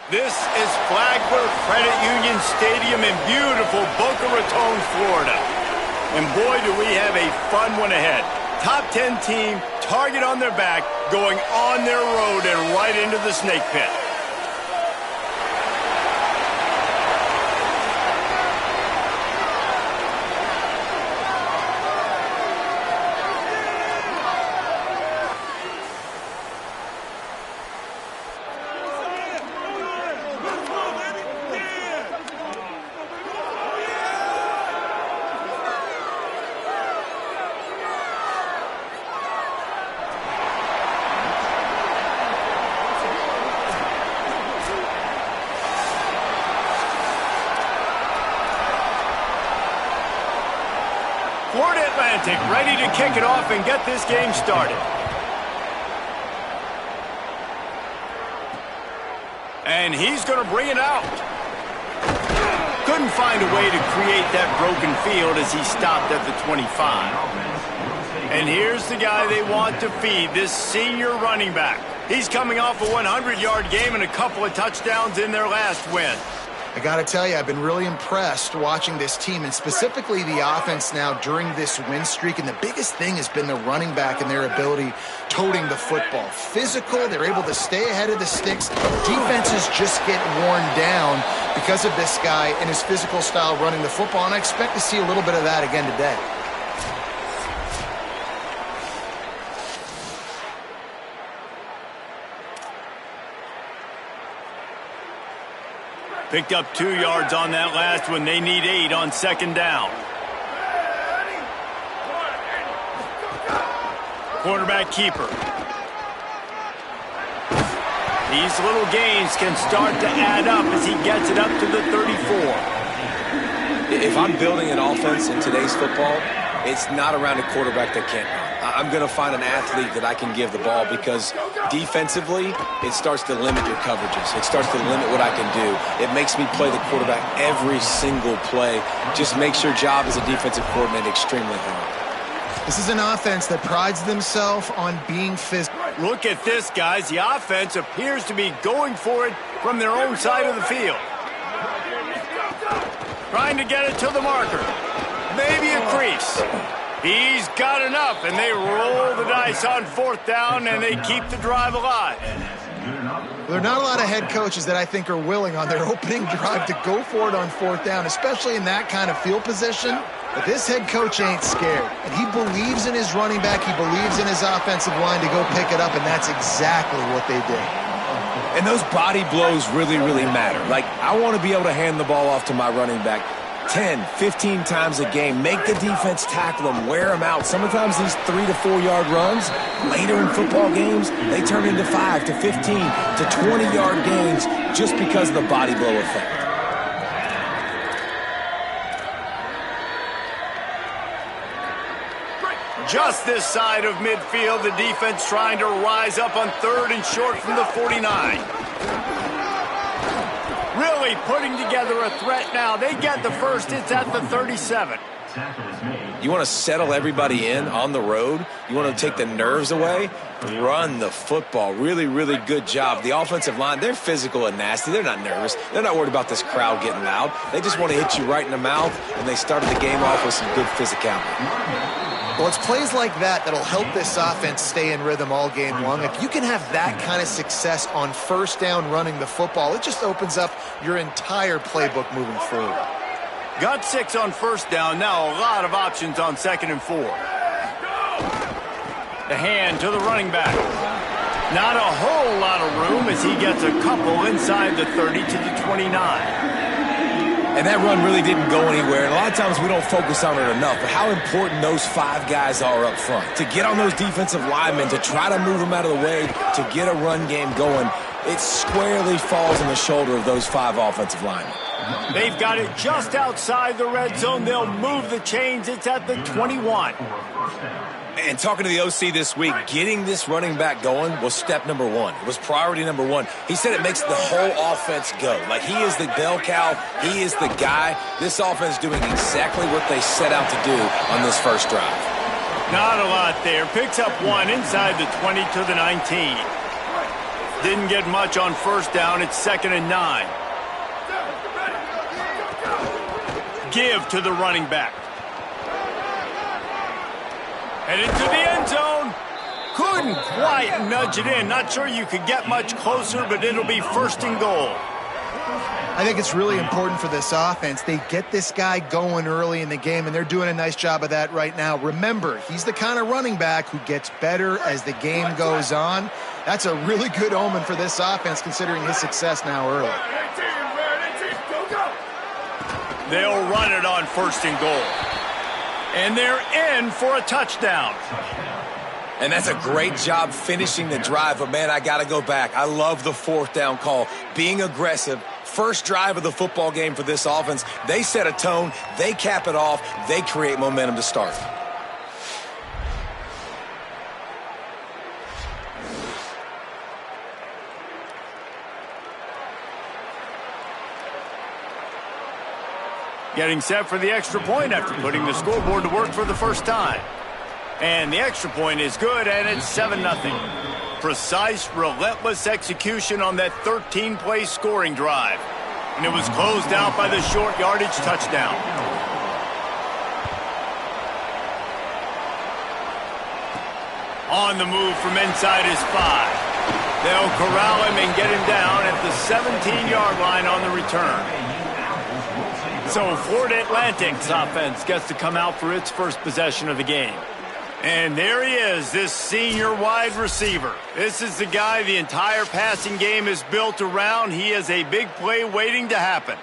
This is Flagler Credit Union Stadium in beautiful Boca Raton, Florida. And boy, do we have a fun one ahead. Top 10 team, target on their back, going on their road and right into the snake pit. Florida Atlantic ready to kick it off and get this game started. And he's going to bring it out. Couldn't find a way to create that broken field as he stopped at the 25. And here's the guy they want to feed, this senior running back. He's coming off a 100-yard game and a couple of touchdowns in their last win. I got to tell you, I've been really impressed watching this team, and specifically the offense now during this win streak. And the biggest thing has been the running back and their ability toting the football. Physical, they're able to stay ahead of the sticks. Defenses just get worn down because of this guy and his physical style running the football, and I expect to see a little bit of that again today. Picked up 2 yards on that last one. They need 8 on second down. Quarterback keeper. These little gains can start to add up as he gets it up to the 34. If I'm building an offense in today's football, it's not around a quarterback that can't run. I'm going to find an athlete that I can give the ball, because defensively, it starts to limit your coverages. It starts to limit what I can do. It makes me play the quarterback every single play. Just makes your job as a defensive coordinator extremely hard. This is an offense that prides themselves on being physical. Look at this, guys. The offense appears to be going for it from their own side of the field. Trying to get it to the marker. Maybe a crease. He's got enough, and they roll the dice on fourth down, and they keep the drive alive. Well, there are not a lot of head coaches that I think are willing on their opening drive to go for it on fourth down, especially in that kind of field position. But this head coach ain't scared, and he believes in his running back. He believes in his offensive line to go pick it up, and that's exactly what they did. And those body blows really, really matter. Like, I want to be able to hand the ball off to my running back 10, 15 times a game. Make the defense tackle them, wear them out. Sometimes these 3 to 4 yard runs, later in football games, they turn into 5 to 15 to 20-yard gains just because of the body blow effect. Just this side of midfield, the defense trying to rise up on third and short from the 49. Really putting together a threat now. They get the first. It's at the 37. You want to settle everybody in on the road? You want to take the nerves away? Run the football. Really, really good job. The offensive line, they're physical and nasty. They're not nervous. They're not worried about this crowd getting loud. They just want to hit you right in the mouth, and they started the game off with some good physicality. Well, it's plays like that that'll help this offense stay in rhythm all game long. If you can have that kind of success on first down running the football, it just opens up your entire playbook moving forward. Got 6 on first down. Now a lot of options on second and 4. The hand to the running back. Not a whole lot of room as he gets a couple inside the 30 to the 29. And that run really didn't go anywhere. And a lot of times we don't focus on it enough, but how important those 5 guys are up front. To get on those defensive linemen, to try to move them out of the way, to get a run game going, it squarely falls on the shoulder of those 5 offensive linemen. They've got it just outside the red zone. They'll move the chains. It's at the 21. And talking to the OC this week, getting this running back going was step number 1. It was priority number 1. He said it makes the whole offense go. Like, he is the bell cow. He is the guy. This offense doing exactly what they set out to do on this first drive. Not a lot there. Picks up 1 inside the 20 to the 19. didn't get much on first down. It's 2nd and 9. Give to the running back. And into the end zone. Couldn't quite nudge it in. Not sure you could get much closer, but it'll be 1st and goal. I think it's really important for this offense. They get this guy going early in the game, and they're doing a nice job of that right now. Remember, he's the kind of running back who gets better as the game goes on. That's a really good omen for this offense, considering his success now early. They'll run it on 1st and goal. And they're in for a touchdown. And that's a great job finishing the drive. But, man, I got to go back. I love the 4th down call. Being aggressive. First drive of the football game for this offense. They set a tone. They cap it off. They create momentum to start. Getting set for the extra point after putting the scoreboard to work for the first time. And the extra point is good, and it's 7-0. Precise, relentless execution on that 13-play scoring drive. And it was closed out by the short yardage touchdown. On the move from inside his 5. They'll corral him and get him down at the 17-yard line on the return. So Florida Atlantic's offense gets to come out for its first possession of the game. And there he is, this senior wide receiver. This is the guy the entire passing game is built around. He is a big play waiting to happen.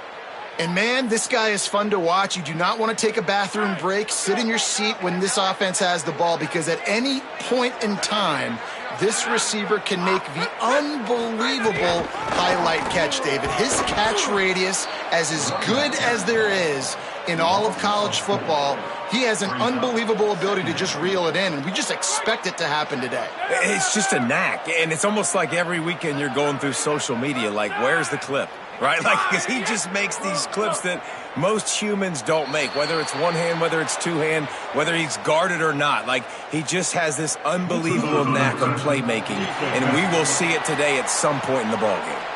And, man, this guy is fun to watch. You do not want to take a bathroom break. Sit in your seat when this offense has the ball, because at any point in time, this receiver can make the unbelievable highlight catch, David. His catch radius is as good as there is in all of college football. He has an unbelievable ability to just reel it in, and we just expect it to happen today. It's just a knack, and it's almost like every weekend you're going through social media, like, where's the clip, right? Like, because he just makes these clips that most humans don't make, whether it's one hand, whether it's two hand, whether he's guarded or not. Like, he just has this unbelievable knack of playmaking, and we will see it today at some point in the ballgame.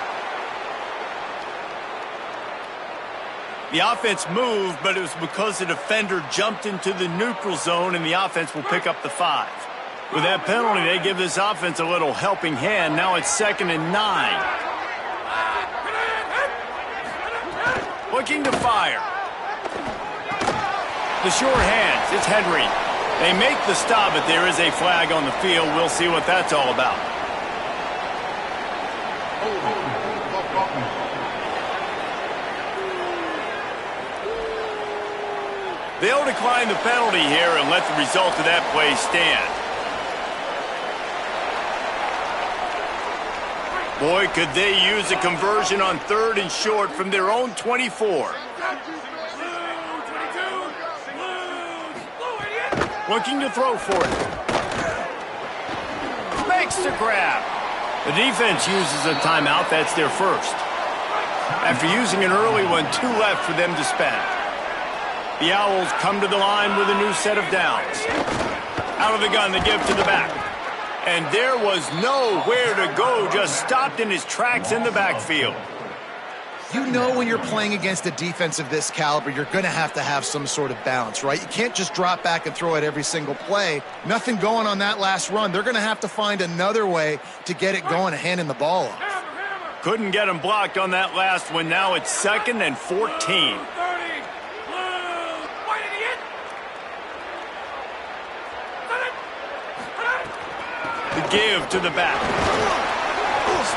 The offense moved, but it was because the defender jumped into the neutral zone, and the offense will pick up the 5. With that penalty, they give this offense a little helping hand. Now it's 2nd and 9. Looking to fire. The short hands, it's Henry. They make the stop, but there is a flag on the field. We'll see what that's all about. They'll decline the penalty here and let the result of that play stand. Boy, could they use a conversion on 3rd and short from their own 24. Looking to throw for it. Makes the grab. The defense uses a timeout. That's their first. After using an early one, 2 left for them to spend. The Owls come to the line with a new set of downs. Out of the gun, they give to the back. And there was nowhere to go, just stopped in his tracks in the backfield. You know when you're playing against a defense of this caliber, you're going to have some sort of balance, right? You can't just drop back and throw it every single play. Nothing going on that last run. They're going to have to find another way to get it going and handing the ball off. Couldn't get him blocked on that last one. Now it's 2nd and 14. The give to the back.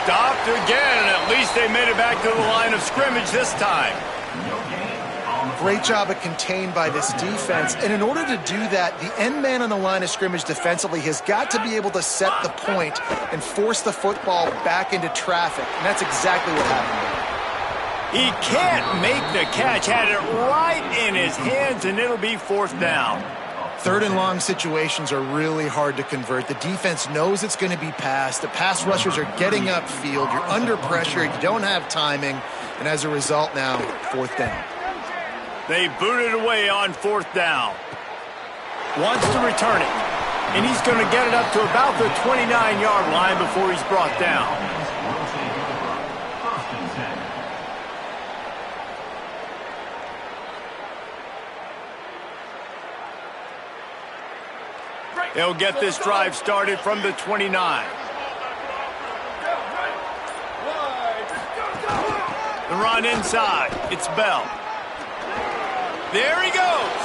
Stopped again. At least they made it back to the line of scrimmage this time. Great job of contained by this defense. And in order to do that, the end man on the line of scrimmage defensively has got to be able to set the point and force the football back into traffic. And that's exactly what happened. He can't make the catch. Had it right in his hands, and it'll be 4th down. 3rd and long situations are really hard to convert. The defense knows it's going to be passed. The pass rushers are getting upfield. You're under pressure. You don't have timing. And as a result now, 4th down. They boot it away on 4th down. Wants to return it. And he's going to get it up to about the 29-yard line before he's brought down. They'll get this drive started from the 29. The run inside. It's Bell. There he goes.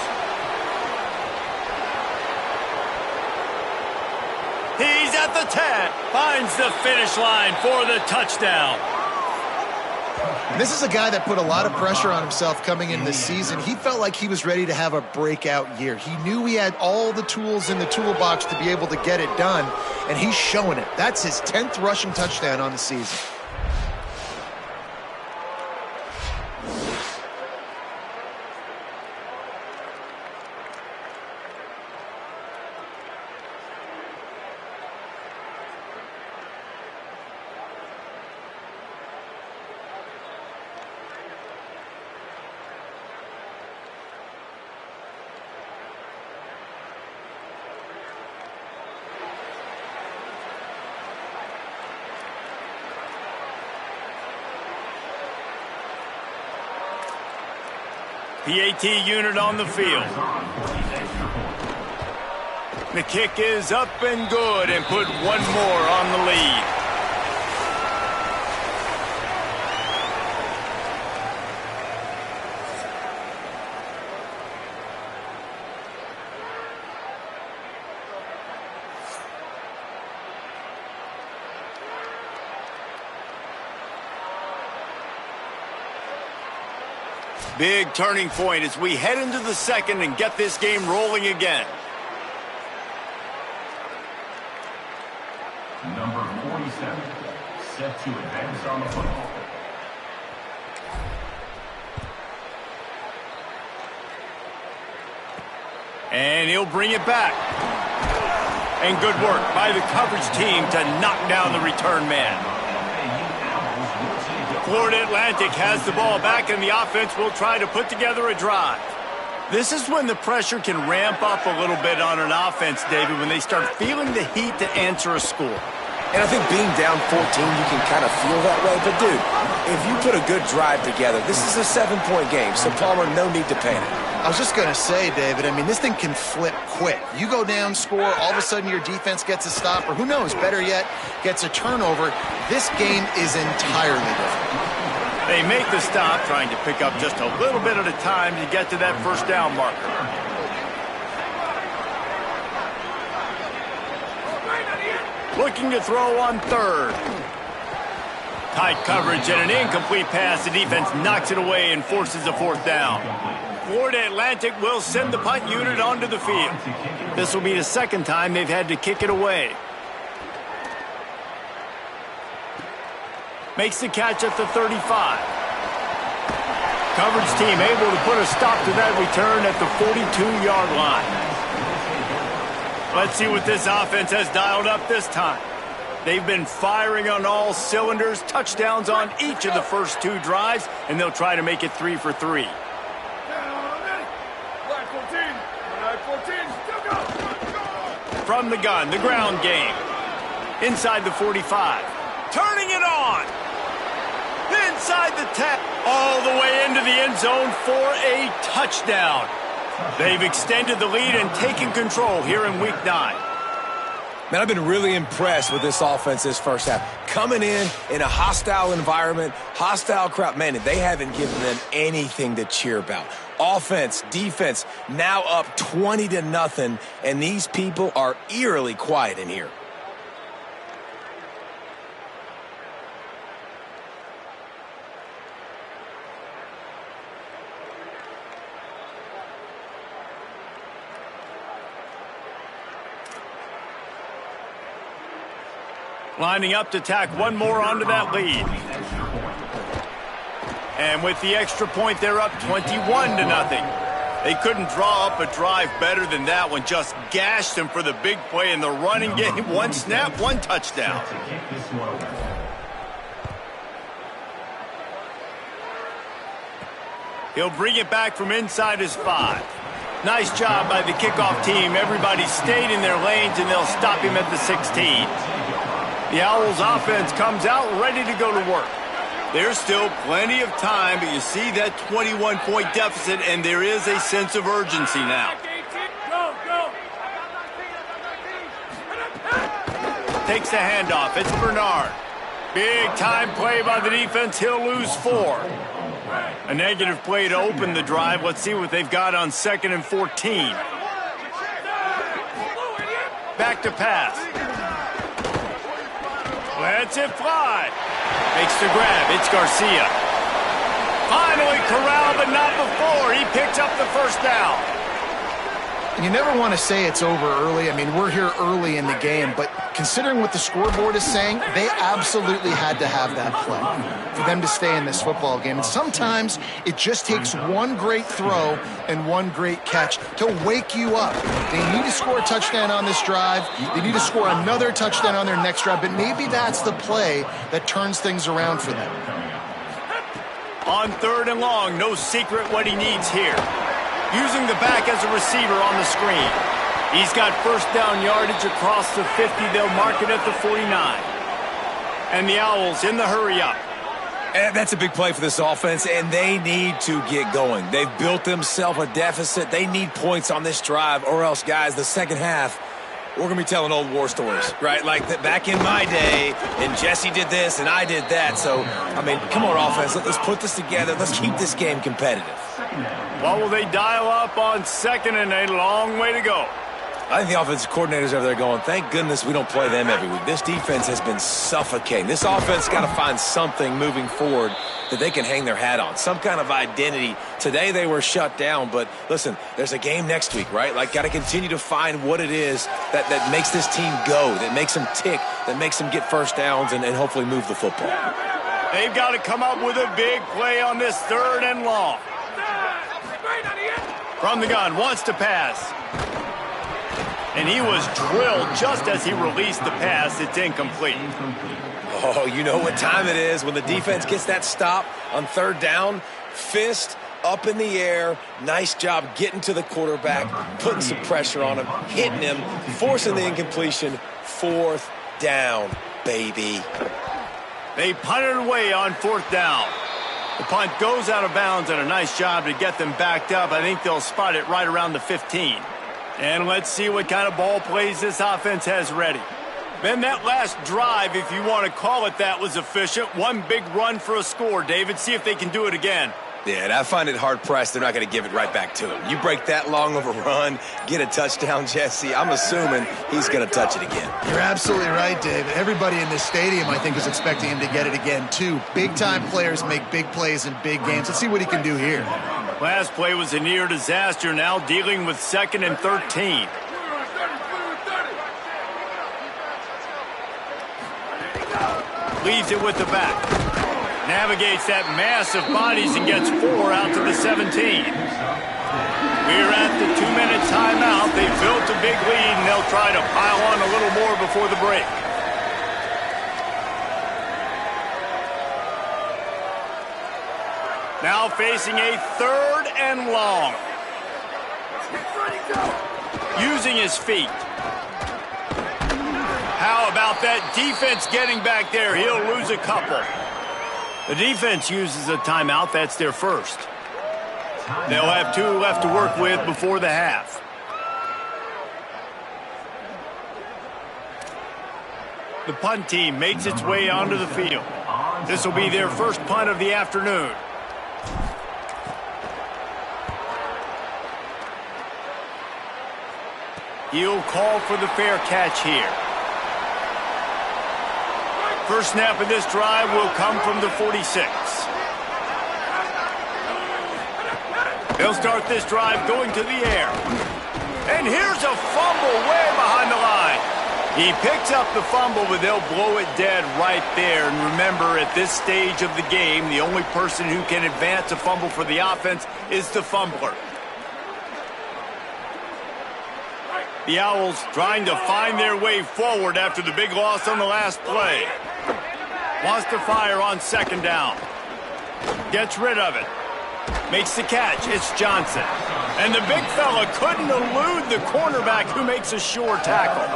He's at the 10. Finds the finish line for the touchdown. And this is a guy that put a lot of pressure on himself coming into the season. He felt like he was ready to have a breakout year. He knew he had all the tools in the toolbox to be able to get it done, and he's showing it. That's his 10th rushing touchdown on the season. PAT unit on the field. The kick is up and good and put one more on the lead. Big turning point as we head into the second and get this game rolling again. Number 47, set to advance on the football. And he'll bring it back. And good work by the coverage team to knock down the return man. Florida Atlantic has the ball back, and the offense will try to put together a drive. This is when the pressure can ramp up a little bit on an offense, David, when they start feeling the heat to answer a score. And I think being down 14, you can kind of feel that way. But, dude, if you put a good drive together, this is a 7-point game. So, Palmer, no need to panic. I was just going to say, David, I mean, this thing can flip quick. You go down, score, all of a sudden your defense gets a stop, or who knows, better yet, gets a turnover. This game is entirely different. They make the stop, trying to pick up just a little bit at a time to get to that first down marker. Looking to throw on third. Tight coverage and an incomplete pass. The defense knocks it away and forces a fourth down. Florida Atlantic will send the punt unit onto the field. This will be the second time they've had to kick it away. Makes the catch at the 35. Coverage team able to put a stop to that return at the 42-yard line. Let's see what this offense has dialed up this time. They've been firing on all cylinders, touchdowns on each of the first two drives, and they'll try to make it 3 for 3. From the gun, the ground game. Inside the 45. Turning it on. Inside the 10. All the way into the end zone for a touchdown. They've extended the lead and taken control here in Week 9. Man, I've been really impressed with this offense this first half. Coming in a hostile environment, hostile crowd. Man, they haven't given them anything to cheer about. Offense, defense, now up 20-0, and these people are eerily quiet in here. Lining up to tack one more onto that lead. And with the extra point, they're up 21-0. They couldn't draw up a drive better than that one. Just gashed them for the big play in the running game. One snap, one touchdown. He'll bring it back from inside his 5. Nice job by the kickoff team. Everybody stayed in their lanes, and they'll stop him at the 16. The Owls offense comes out ready to go to work. There's still plenty of time, but you see that 21-point deficit, and there is a sense of urgency now. takes the handoff. It's Bernard. Big time play by the defense. He'll lose 4. A negative play to open the drive. Let's see what they've got on 2nd and 14. Back to pass. Lets it fly. Makes the grab. It's Garcia. Finally corralled, but not before. He picks up the first down. You never want to say it's over early. I mean, we're here early in the game, but considering what the scoreboard is saying, they absolutely had to have that play for them to stay in this football game. And sometimes it just takes one great throw and one great catch to wake you up. They need to score a touchdown on this drive. They need to score another touchdown on their next drive, but maybe that's the play that turns things around for them. On 3rd and long, no secret what he needs here. Using the back as a receiver on the screen. He's got first down yardage across the 50. They'll mark it at the 49. And the Owls in the hurry-up. And that's a big play for this offense, and they need to get going. They've built themselves a deficit. They need points on this drive, or else, guys, the second half, we're going to be telling old war stories, right? Like back in my day, and Jesse did this, and I did that. So, I mean, come on, offense. Let's put this together. Let's keep this game competitive. What will they dial up on 2nd and a long way to go? I think the offensive coordinators over there going, thank goodness we don't play them every week. This defense has been suffocating. This offense got to find something moving forward that they can hang their hat on, some kind of identity. Today they were shut down, but listen, there's a game next week, right? Like, got to continue to find what it is that makes this team go, that makes them tick, that makes them get first downs and hopefully move the football. They've got to come up with a big play on this 3rd and long. From the gun, wants to pass. And he was drilled just as he released the pass. It's incomplete. Oh, you know what time it is when the defense gets that stop on 3rd down. Fist up in the air. Nice job getting to the quarterback, putting some pressure on him, hitting him, forcing the incompletion. 4th down, baby. They punted away on 4th down. The punt goes out of bounds, and a nice job to get them backed up. I think they'll spot it right around the 15. And let's see what kind of ball plays this offense has ready. Then that last drive, if you want to call it that, was efficient. One big run for a score, David. See if they can do it again. Yeah, and I find it hard-pressed they're not going to give it right back to him. You break that long of a run, get a touchdown, Jesse, I'm assuming he's going to touch it again. You're absolutely right, Dave. Everybody in this stadium, I think, is expecting him to get it again, too. Big-time players make big plays in big games. Let's see what he can do here. Last play was a near disaster, now dealing with 2nd and 13. Leaves it with the back. Navigates that mass of bodies and gets 4 out to the 17. We're at the 2-minute timeout. They built a big lead, and they'll try to pile on a little more before the break. Now facing a 3rd and long. Using his feet. How about that defense getting back there? He'll lose a couple. The defense uses a timeout. That's their first. They'll have 2 left to work with before the half. The punt team makes its way onto the field. This will be their first punt of the afternoon. He'll call for the fair catch here. First snap of this drive will come from the 46. They'll start this drive going to the air. And here's a fumble way behind the line. He picks up the fumble, but they'll blow it dead right there. And remember, at this stage of the game, the only person who can advance a fumble for the offense is the fumbler. The Owls trying to find their way forward after the big loss on the last play. Wants to fire on 2nd down. Gets rid of it. Makes the catch. It's Johnson. And the big fella couldn't elude the cornerback who makes a sure tackle.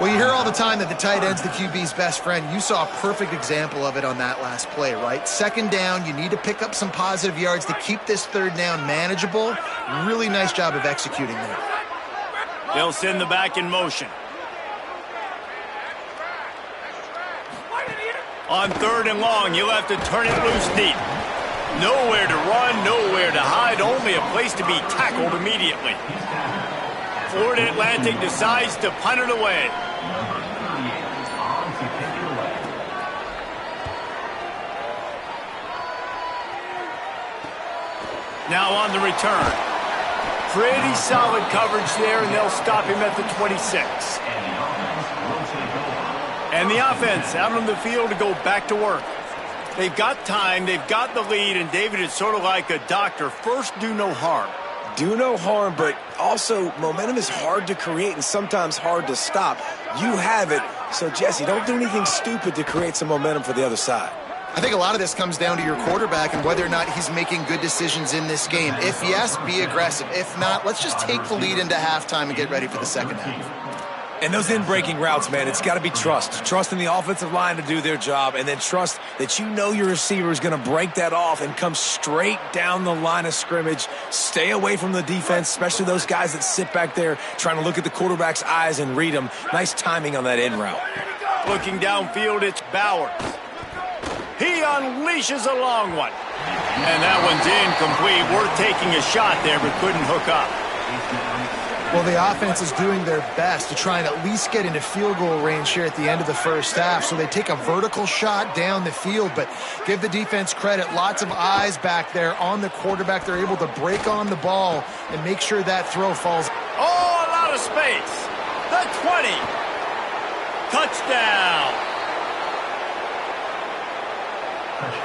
Well, you hear all the time that the tight end's the QB's best friend. You saw a perfect example of it on that last play, right? 2nd down, you need to pick up some positive yards to keep this 3rd down manageable. Really nice job of executing there. They'll send the back in motion. On 3rd and long, you'll have to turn it loose deep. Nowhere to run, nowhere to hide, only a place to be tackled immediately. Florida Atlantic decides to punt it away. Now on the return. Pretty solid coverage there, and they'll stop him at the 26. And the offense out on the field to go back to work. They've got time, they've got the lead, and David is sort of like a doctor. First, do no harm. Do no harm, but also momentum is hard to create and sometimes hard to stop. You have it, so Jesse, don't do anything stupid to create some momentum for the other side. I think a lot of this comes down to your quarterback and whether or not he's making good decisions in this game. If yes, be aggressive. If not, let's just take the lead into halftime and get ready for the second half. And those in-breaking routes, man, it's got to be trust. Trust in the offensive line to do their job, and then trust that you know your receiver is going to break that off and come straight down the line of scrimmage. Stay away from the defense, especially those guys that sit back there trying to look at the quarterback's eyes and read them. Nice timing on that in route. Looking downfield, it's Bowers. He unleashes a long one. And that one's incomplete. Worth taking a shot there, but couldn't hook up. Well, the offense is doing their best to try and at least get into field goal range here at the end of the first half. So they take a vertical shot down the field, but give the defense credit. Lots of eyes back there on the quarterback. They're able to break on the ball and make sure that throw falls. Oh, a lot of space. The 20. Touchdown.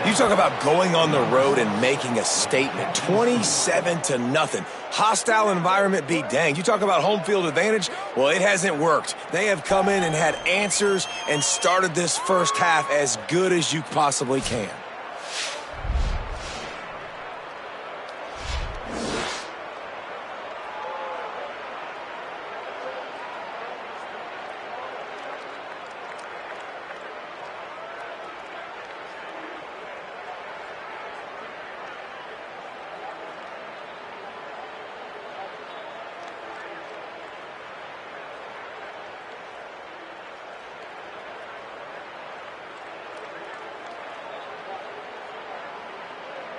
You talk about going on the road and making a statement. 27-0. Hostile environment be danged. You talk about home field advantage. Well, it hasn't worked. They have come in and had answers and started this first half as good as you possibly can.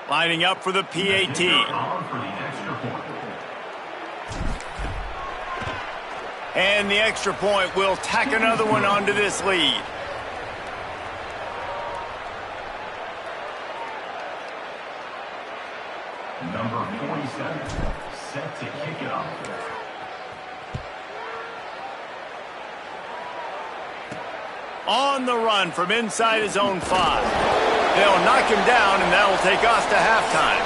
Lining up for the PAT. And the extra point will tack another one onto this lead. Number 47, set to kick it off. On the run from inside his own 5. They'll knock him down, and that'll take us to halftime.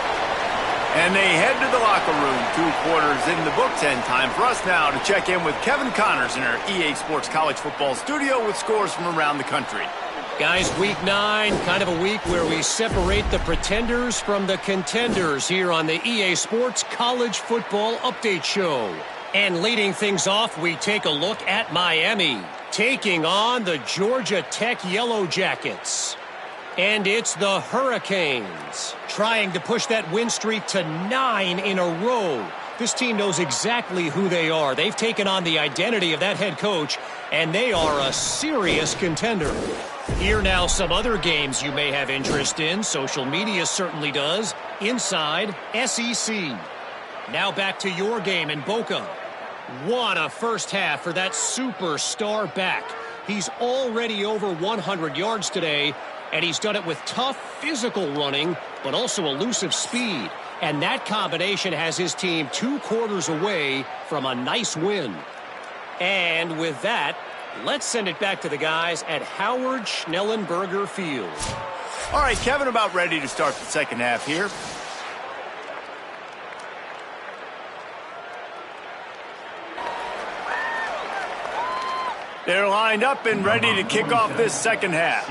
And they head to the locker room. 2 quarters in the books, and time for us now to check in with Kevin Connors in our EA Sports College Football studio with scores from around the country. Guys, week 9, kind of a week where we separate the pretenders from the contenders here on the EA Sports College Football Update Show. And leading things off, we take a look at Miami, taking on the Georgia Tech Yellow Jackets. And it's the Hurricanes trying to push that win streak to 9 in a row. This team knows exactly who they are. They've taken on the identity of that head coach, and they are a serious contender. Here now some other games you may have interest in. Social media certainly does. Inside SEC. Now back to your game in Boca. What a first half for that superstar back. He's already over 100 yards today. And he's done it with tough physical running, but also elusive speed. And that combination has his team 2 quarters away from a nice win. And with that, let's send it back to the guys at Howard Schnellenberger Field. All right, Kevin, about ready to start the second half here. They're lined up and ready to kick off this second half.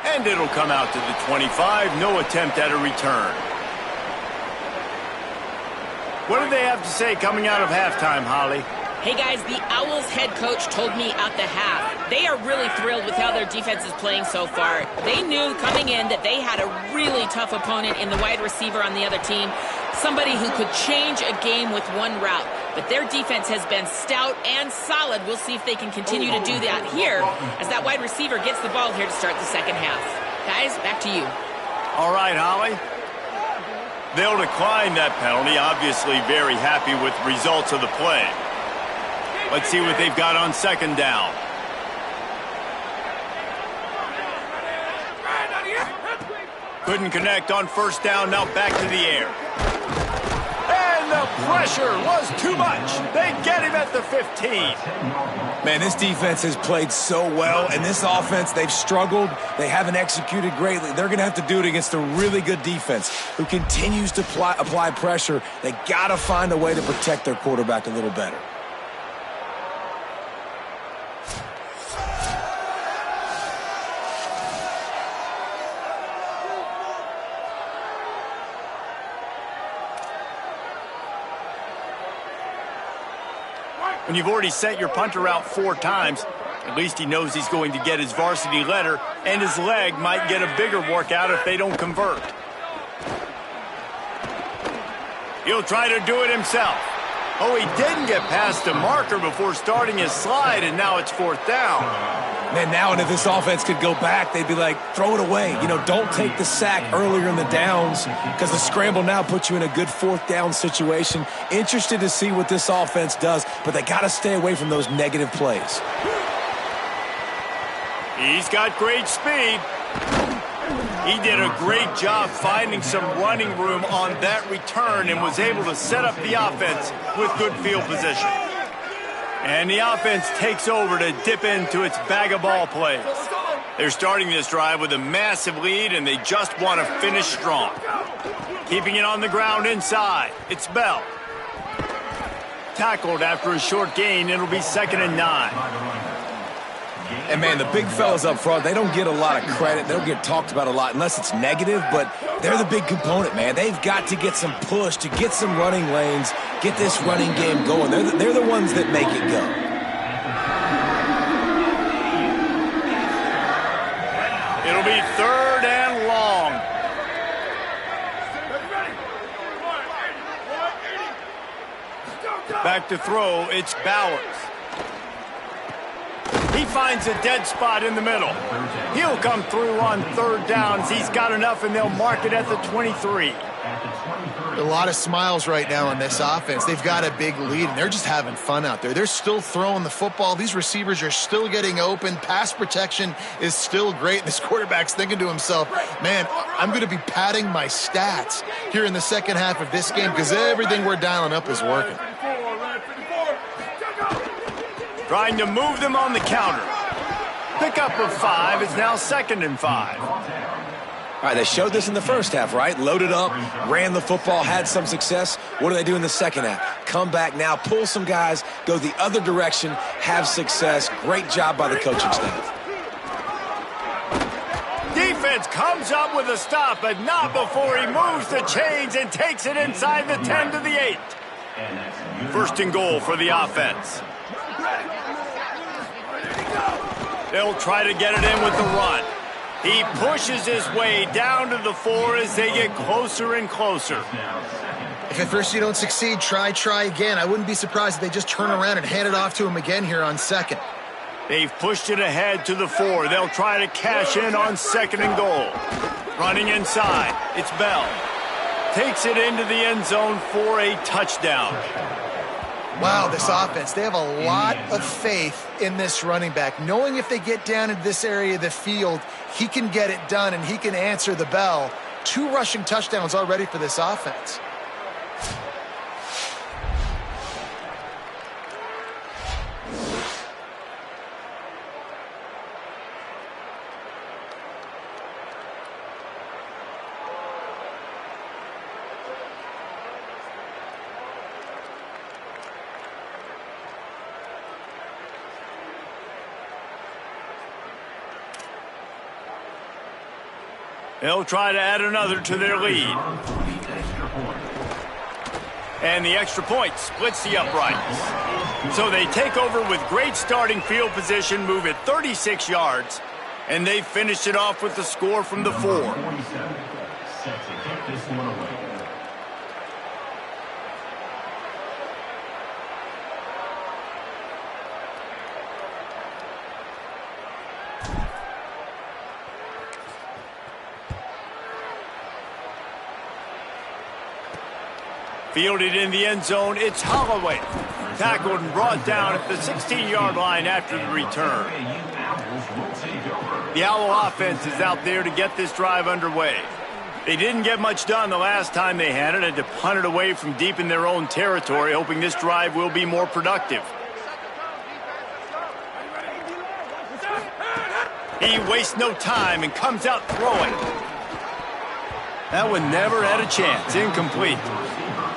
And it'll come out to the 25. No attempt at a return. What do they have to say coming out of halftime, Holly? Hey guys, the Owls head coach told me at the half they are really thrilled with how their defense is playing so far. They knew coming in that they had a really tough opponent in the wide receiver on the other team, somebody who could change a game with one route. But their defense has been stout and solid. We'll see if they can continue to do that here as that wide receiver gets the ball here to start the second half. Guys, back to you. All right, Holly. They'll decline that penalty, obviously very happy with the results of the play. Let's see what they've got on second down. Couldn't connect on first down, now back to the air. And the pressure was too much. They get him at the 15. Man, this defense has played so well, and this offense, they've struggled. They haven't executed greatly. They're going to have to do it against a really good defense who continues to apply pressure. They got to find a way to protect their quarterback a little better. When you've already sent your punter out 4 times, at least he knows he's going to get his varsity letter, and his leg might get a bigger workout if they don't convert. He'll try to do it himself. Oh, he didn't get past the marker before starting his slide, and now it's 4th down. Man, now and if this offense could go back, they'd be like, throw it away. You know, don't take the sack earlier in the downs because the scramble now puts you in a good 4th down situation. Interested to see what this offense does, but they got to stay away from those negative plays. He's got great speed. He did a great job finding some running room on that return and was able to set up the offense with good field position. And the offense takes over to dip into its bag of ball plays. They're starting this drive with a massive lead, and they just want to finish strong. Keeping it on the ground inside. It's Bell. Tackled after a short gain. It'll be 2nd and 9. And, man, the big fellas up front, they don't get a lot of credit. They don't get talked about a lot unless it's negative, but they're the big component, man. They've got to get some push, to get some running lanes, get this running game going. They're the ones that make it go. It'll be 3rd and long. Back to throw, it's Bowers. He finds a dead spot in the middle. He'll come through on 3rd downs. He's got enough, and they'll mark it at the 23. A lot of smiles right now on this offense. They've got a big lead, and they're just having fun out there. They're still throwing the football. These receivers are still getting open. Pass protection is still great. This quarterback's thinking to himself, man, I'm going to be padding my stats here in the second half of this game because everything we're dialing up is working. Trying to move them on the counter. Pickup of 5 is now 2nd and 5. All right, they showed this in the first half, right? Loaded up, ran the football, had some success. What do they do in the second half? Come back now, pull some guys, go the other direction, have success. Great job by the coaching staff. Defense comes up with a stop, but not before he moves the chains and takes it inside the 10 to the 8. 1st and goal for the offense. They'll try to get it in with the run. He pushes his way down to the 4 as they get closer and closer. If at first you don't succeed, try again. I wouldn't be surprised if they just turn around and hand it off to him again here on 2nd. They've pushed it ahead to the 4. They'll try to cash in on 2nd and goal. Running inside, it's Bell. Takes it into the end zone for a touchdown. Wow, this offense, they have a lot of faith in this running back. Knowing if they get down into this area of the field, he can get it done and he can answer the bell. 2 rushing touchdowns already for this offense. They'll try to add another to their lead. And the extra point splits the uprights. So they take over with great starting field position, move it 36 yards, and they finished it off with the score from the 4. 47. Set to kick this one away. Fielded in the end zone, it's Holloway. Tackled and brought down at the 16-yard line after the return. The Owl offense is out there to get this drive underway. They didn't get much done the last time they had to punt it away from deep in their own territory, hoping this drive will be more productive. He wastes no time and comes out throwing. That one never had a chance. Incomplete.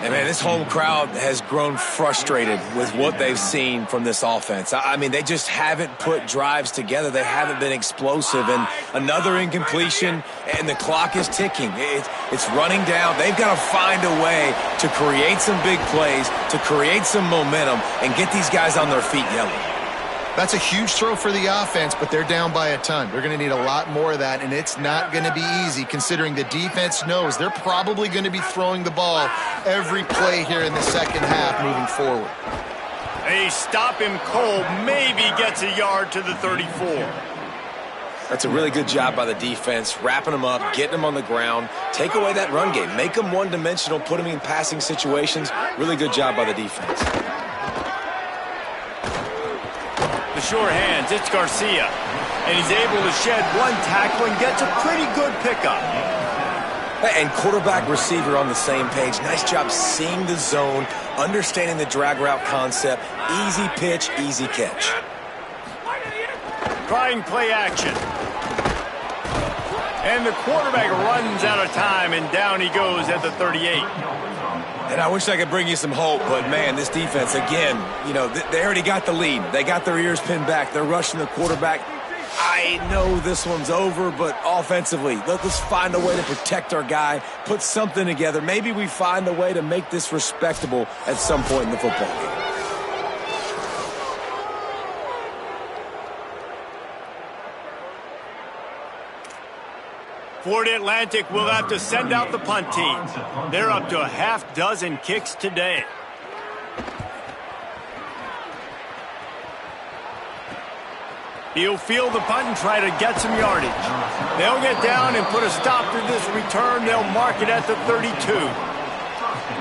And, man, this home crowd has grown frustrated with what they've seen from this offense. I mean, they just haven't put drives together. They haven't been explosive. And another incompletion, and the clock is ticking. It's running down. They've got to find a way to create some big plays, to create some momentum, and get these guys on their feet yelling. That's a huge throw for the offense, but they're down by a ton. They're going to need a lot more of that, and it's not going to be easy considering the defense knows they're probably going to be throwing the ball every play here in the second half moving forward. They stop him cold, maybe gets a yard to the 34. That's a really good job by the defense, wrapping them up, getting them on the ground, take away that run game, make them one-dimensional, put them in passing situations. Really good job by the defense. The sure hands, it's Garcia. And he's able to shed one tackle and gets a pretty good pickup. And quarterback receiver on the same page. Nice job seeing the zone, understanding the drag route concept. Easy pitch, easy catch. Trying play action. And the quarterback runs out of time, and down he goes at the 38. And I wish I could bring you some hope, but, man, this defense, again, you know, they already got the lead. They got their ears pinned back. They're rushing the quarterback. I know this one's over, but offensively, let's find a way to protect our guy, put something together. Maybe we find a way to make this respectable at some point in the football game. Florida Atlantic will have to send out the punt team. They're up to a half dozen kicks today. He'll field the punt and try to get some yardage. They'll get down and put a stop to this return. They'll mark it at the 32.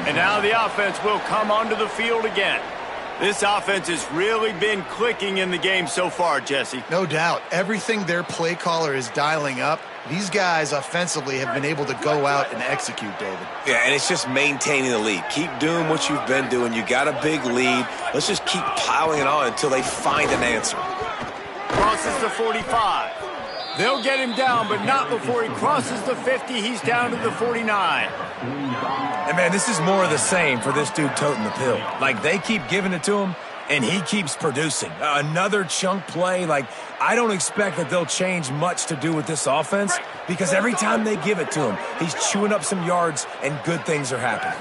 And now the offense will come onto the field again. This offense has really been clicking in the game so far, Jesse. No doubt. Everything their play caller is dialing up, these guys offensively have been able to go out and execute, David. Yeah, and it's just maintaining the lead. Keep doing what you've been doing. You got a big lead. Let's just keep piling it on until they find an answer. Crosses the 45. They'll get him down, but not before he crosses the 50. He's down to the 49. And, man, this is more of the same for this dude toting the pill. Like, they keep giving it to him, and he keeps producing. Another chunk play. Like, I don't expect that they'll change much to do with this offense because every time they give it to him, he's chewing up some yards, and good things are happening.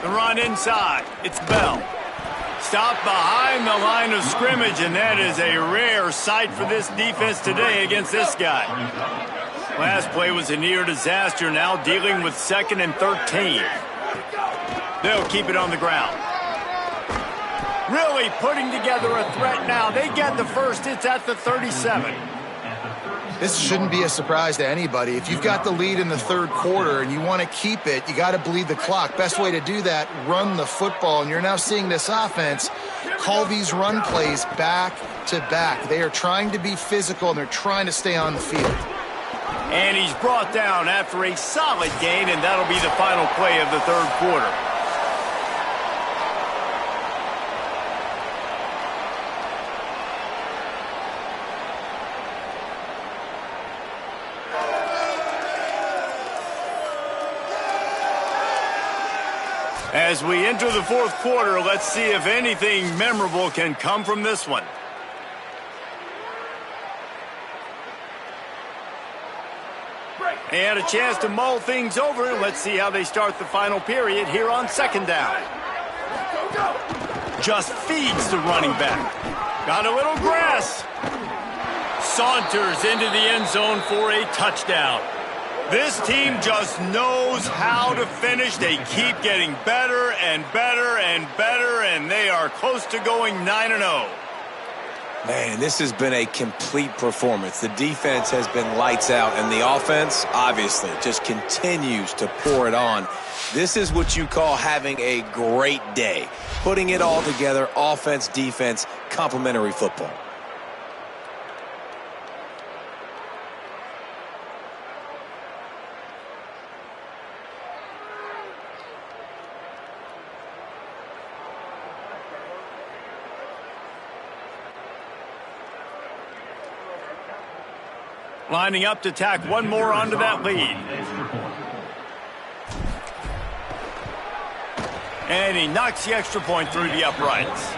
The run inside. It's Bell. Stopped behind the line of scrimmage, and that is a rare sight for this defense today against this guy. Last play was a near disaster, now dealing with 2nd and 13. They'll keep it on the ground. Really putting together a threat now. They get the first. It's at the 37. This shouldn't be a surprise to anybody. If you've got the lead in the third quarter and you want to keep it, you got to bleed the clock. Best way to do that, run the football. And you're now seeing this offense call these run plays back to back. They are trying to be physical, and they're trying to stay on the field. And he's brought down after a solid gain, and that'll be the final play of the third quarter. As we enter the fourth quarter, let's see if anything memorable can come from this one. They had a chance to mull things over. Let's see how they start the final period here on second down. just feeds the running back. Got a little grass. Saunters into the end zone for a touchdown. This team just knows how to finish. They keep getting better and better and better, and they are close to going 9-0. Man, this has been a complete performance. The defense has been lights out, and the offense, obviously, just continues to pour it on. This is what you call having a great day. Putting it all together, offense, defense, complementary football. Lining up to tack one more onto that lead. And he knocks the extra point through the uprights.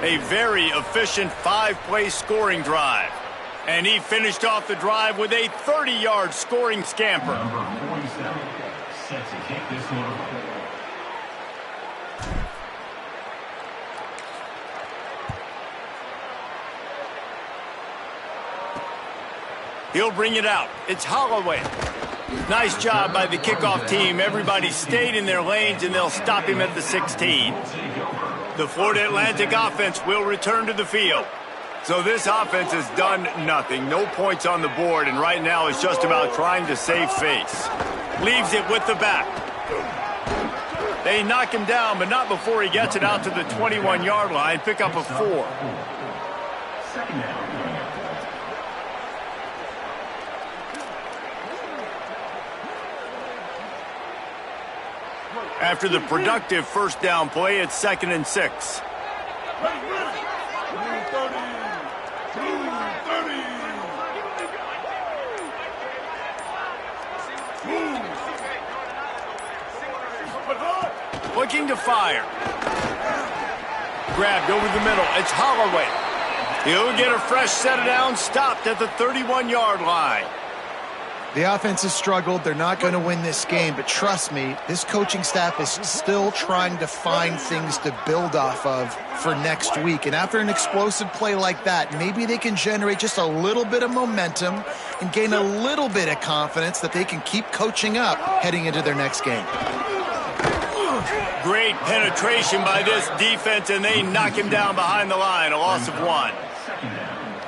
A very efficient 5-play scoring drive. And he finished off the drive with a 30-yard scoring scamper. Number 47, set to kick this one. He'll bring it out. It's Holloway. Nice job by the kickoff team. Everybody stayed in their lanes, and they'll stop him at the 16. The Florida Atlantic offense will return to the field. So this offense has done nothing. No points on the board, and right now it's just about trying to save face. Leaves it with the back. They knock him down, but not before he gets it out to the 21-yard line. Pick up a 4. Second down. After the productive first down play, it's 2nd and 6. Looking to fire. Grabbed over the middle. It's Holloway. He'll get a fresh set of downs, stopped at the 31-yard line. The offense has struggled. They're not going to win this game, but trust me, this coaching staff is still trying to find things to build off of for next week. And after an explosive play like that, maybe they can generate just a little bit of momentum and gain a little bit of confidence that they can keep coaching up heading into their next game. Great penetration by this defense, and they knock him down behind the line, a loss of 1.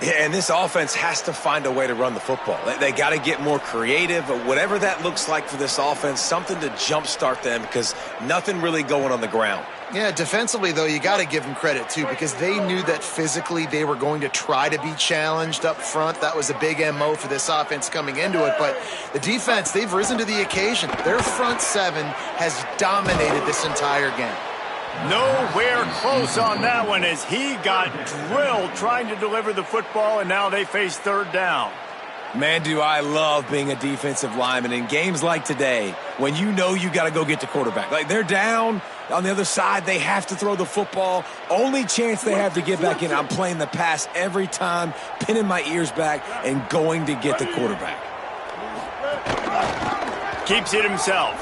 Yeah, and this offense has to find a way to run the football. They got to get more creative, but whatever that looks like for this offense, something to jumpstart them because nothing really going on the ground. Yeah, defensively, though, you got to give them credit, too, because they knew that physically they were going to try to be challenged up front. That was a big MO for this offense coming into it. But the defense, they've risen to the occasion. Their front 7 has dominated this entire game. Nowhere close on that one as he got drilled trying to deliver the football, and now they face 3rd down. Man, do I love being a defensive lineman in games like today when you know you got to go get the quarterback. Like, they're down on the other side. They have to throw the football. Only chance they have to get back in. I'm playing the pass every time, pinning my ears back and going to get the quarterback. Keeps it himself.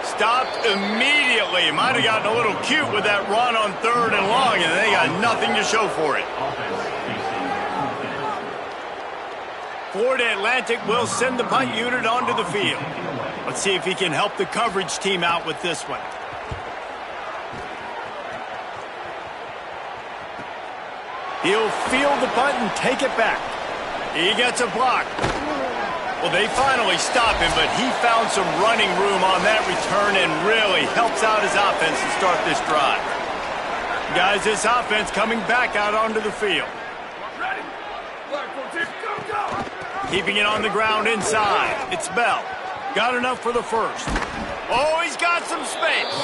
Stopped immediately. Might have gotten a little cute with that run on 3rd and long, and they got nothing to show for it. Florida Atlantic will send the punt unit onto the field. Let's see if he can help the coverage team out with this one. He'll field the punt and take it back. He gets a block. Well, they finally stop him, but he found some running room on that return and really helps out his offense to start this drive. Guys, this offense coming back out onto the field. Keeping it on the ground inside. It's Bell. Got enough for the first. Oh, he's got some space.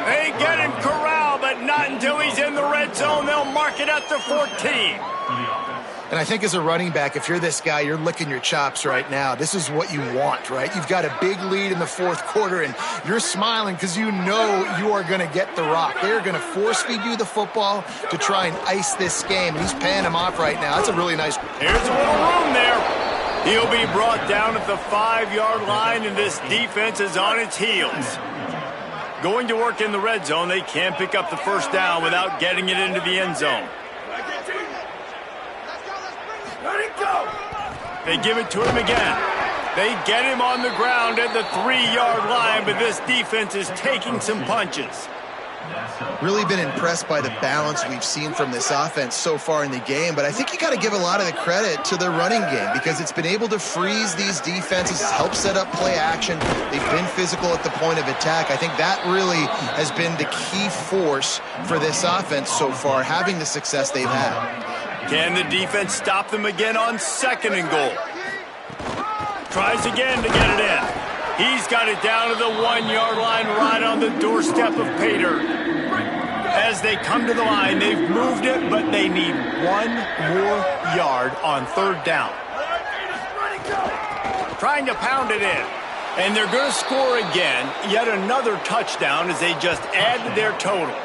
They get him corralled, but not until he's in the red zone. They'll mark it at the 14. And I think as a running back, if you're this guy, you're licking your chops right now. This is what you want, right? You've got a big lead in the 4th quarter, and you're smiling because you know you are going to get the rock. They're going to force-feed you the football to try and ice this game. He's paying him off right now. That's a really nice. Here's a little room there. He'll be brought down at the 5-yard line, and this defense is on its heels. Going to work in the red zone, they can't pick up the first down without getting it into the end zone. They give it to him again. They get him on the ground at the 3-yard line, but this defense is taking some punches. Really been impressed by the balance we've seen from this offense so far in the game, but I think you got to give a lot of the credit to the running game because it's been able to freeze these defenses, help set up play action. They've been physical at the point of attack. I think that really has been the key force for this offense so far, having the success they've had. Can the defense stop them again on 2nd and goal? Tries again to get it in. He's got it down to the 1-yard line right on the doorstep of Pater. As they come to the line, they've moved it, but they need 1 more yard on 3rd down. Trying to pound it in. And they're going to score again. Yet another touchdown as they just add to their total.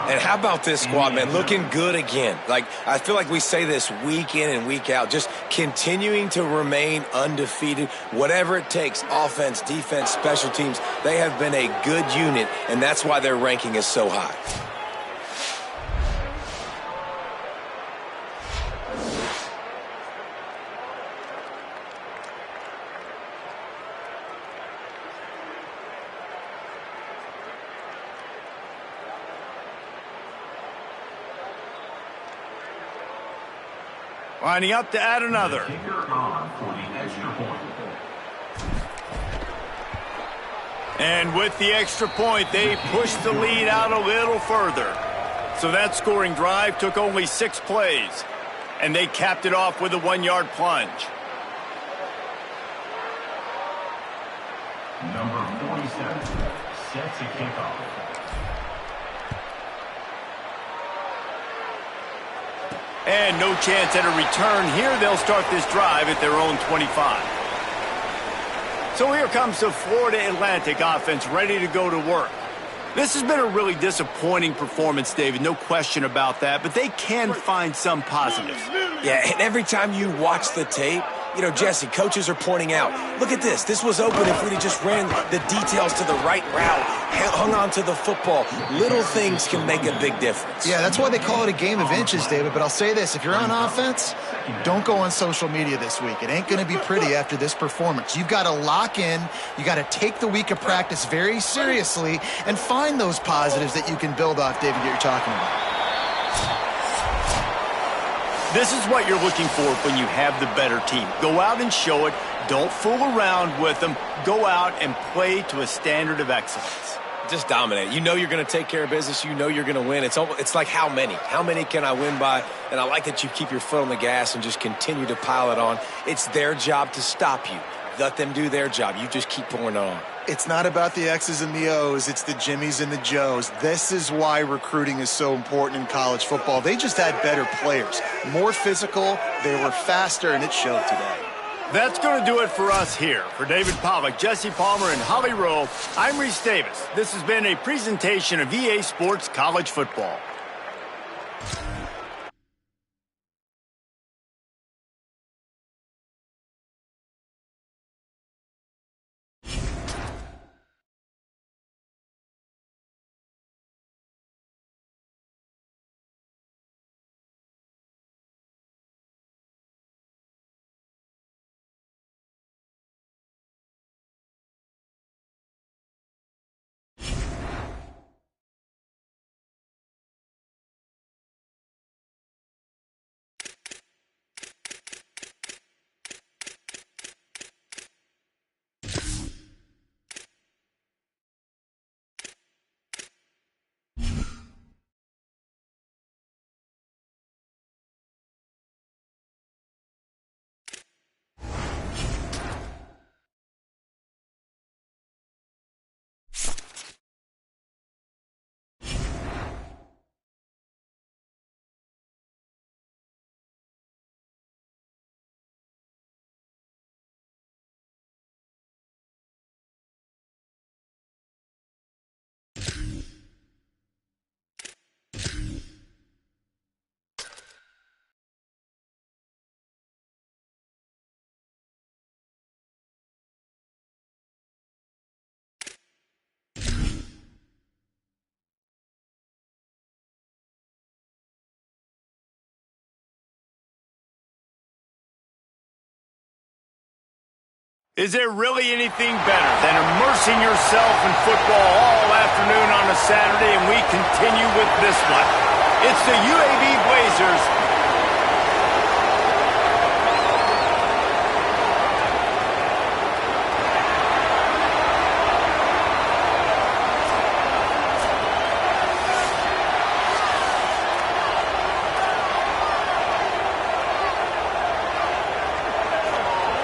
And how about this squad, man? Looking good again. Like, I feel like we say this week in and week out, just continuing to remain undefeated. Whatever it takes, offense, defense, special teams, they have been a good unit, and that's why their ranking is so high. Lining up to add another. Kicker on for the extra point. And with the extra point, they push the lead out a little further. So that scoring drive took only 6 plays. And they capped it off with a 1-yard plunge. Number 47 set to kick off. And no chance at a return here. They'll start this drive at their own 25. So here comes the Florida Atlantic offense ready to go to work. This has been a really disappointing performance, David, no question about that, but they can find some positives. Yeah, and every time you watch the tape, you know, Jesse, coaches are pointing out, look at this. This was open if we'd have just ran the details to the right route, hung on to the football. Little things can make a big difference. Yeah, that's why they call it a game of inches, David. But I'll say this, if you're on offense, don't go on social media this week. It ain't going to be pretty after this performance. You've got to lock in. You got to take the week of practice very seriously and find those positives that you can build off, David, that you're talking about. This is what you're looking for when you have the better team. Go out and show it. Don't fool around with them. Go out and play to a standard of excellence. Just dominate. You know you're going to take care of business. You know you're going to win. It's like how many? How many can I win by? And I like that you keep your foot on the gas and just continue to pile it on. It's their job to stop you. Let them do their job. You just keep pouring it on. It's not about the X's and the O's. It's the Jimmies and the Joes. This is why recruiting is so important in college football. They just had better players, more physical, they were faster, and it showed today. That's going to do it for us here. For David Pollack, Jesse Palmer, and Holly Rowe, I'm Reese Davis. This has been a presentation of EA Sports College Football. Is there really anything better than immersing yourself in football all afternoon on a Saturday, and we continue with this one. It's the UAB Blazers.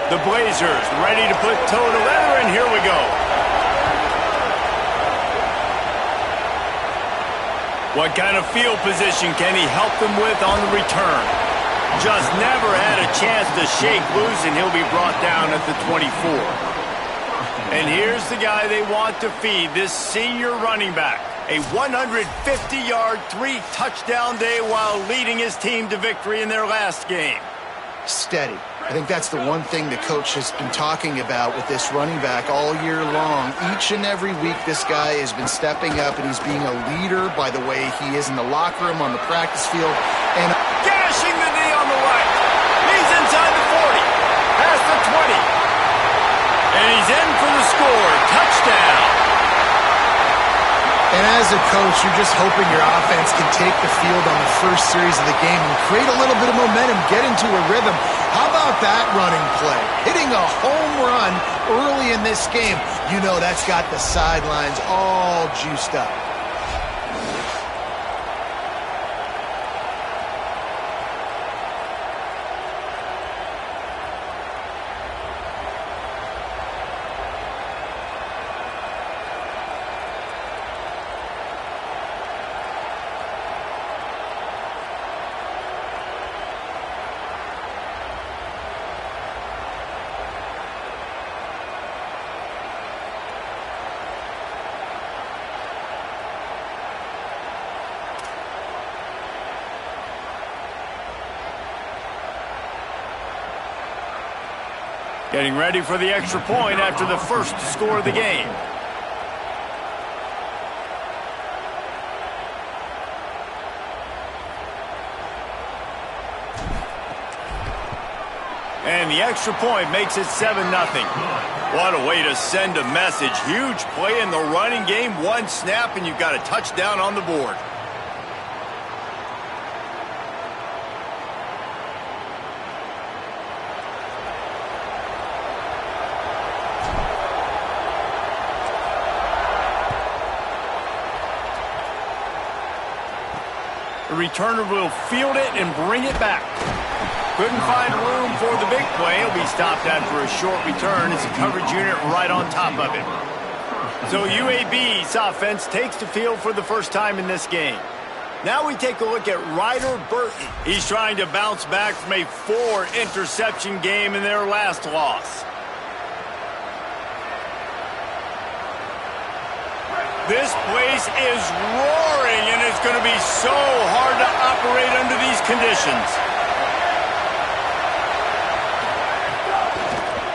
The Blazers ready to put toe to leather, and here we go. What kind of field position can he help them with on the return? Just never had a chance to shake loose, and he'll be brought down at the 24. And here's the guy they want to feed, this senior running back. A 150-yard, 3-touchdown day while leading his team to victory in their last game. Steady. I think that's the one thing the coach has been talking about with this running back all year long. Each and every week, this guy has been stepping up, and he's being a leader by the way he is in the locker room, on the practice field. And gashing the knee on the right. He's inside the 40, past the 20. And he's in for the score. Touchdown. And as a coach, you're just hoping your offense can take the field on the first series of the game and create a little bit of momentum, get into a rhythm. How about that running play? Hitting a home run early in this game. You know that's got the sidelines all juiced up. Getting ready for the extra point after the first score of the game. And the extra point makes it 7-0. What a way to send a message. Huge play in the running game. One snap and you've got a touchdown on the board. The returner will field it and bring it back. Couldn't find room for the big play. He'll be stopped after a short return. It's a coverage unit right on top of it. So UAB's offense takes the field for the first time in this game. Now we take a look at Ryder Burton. He's trying to bounce back from a 4-interception game in their last loss. This place is roaring, and it's going to be so hard to operate under these conditions.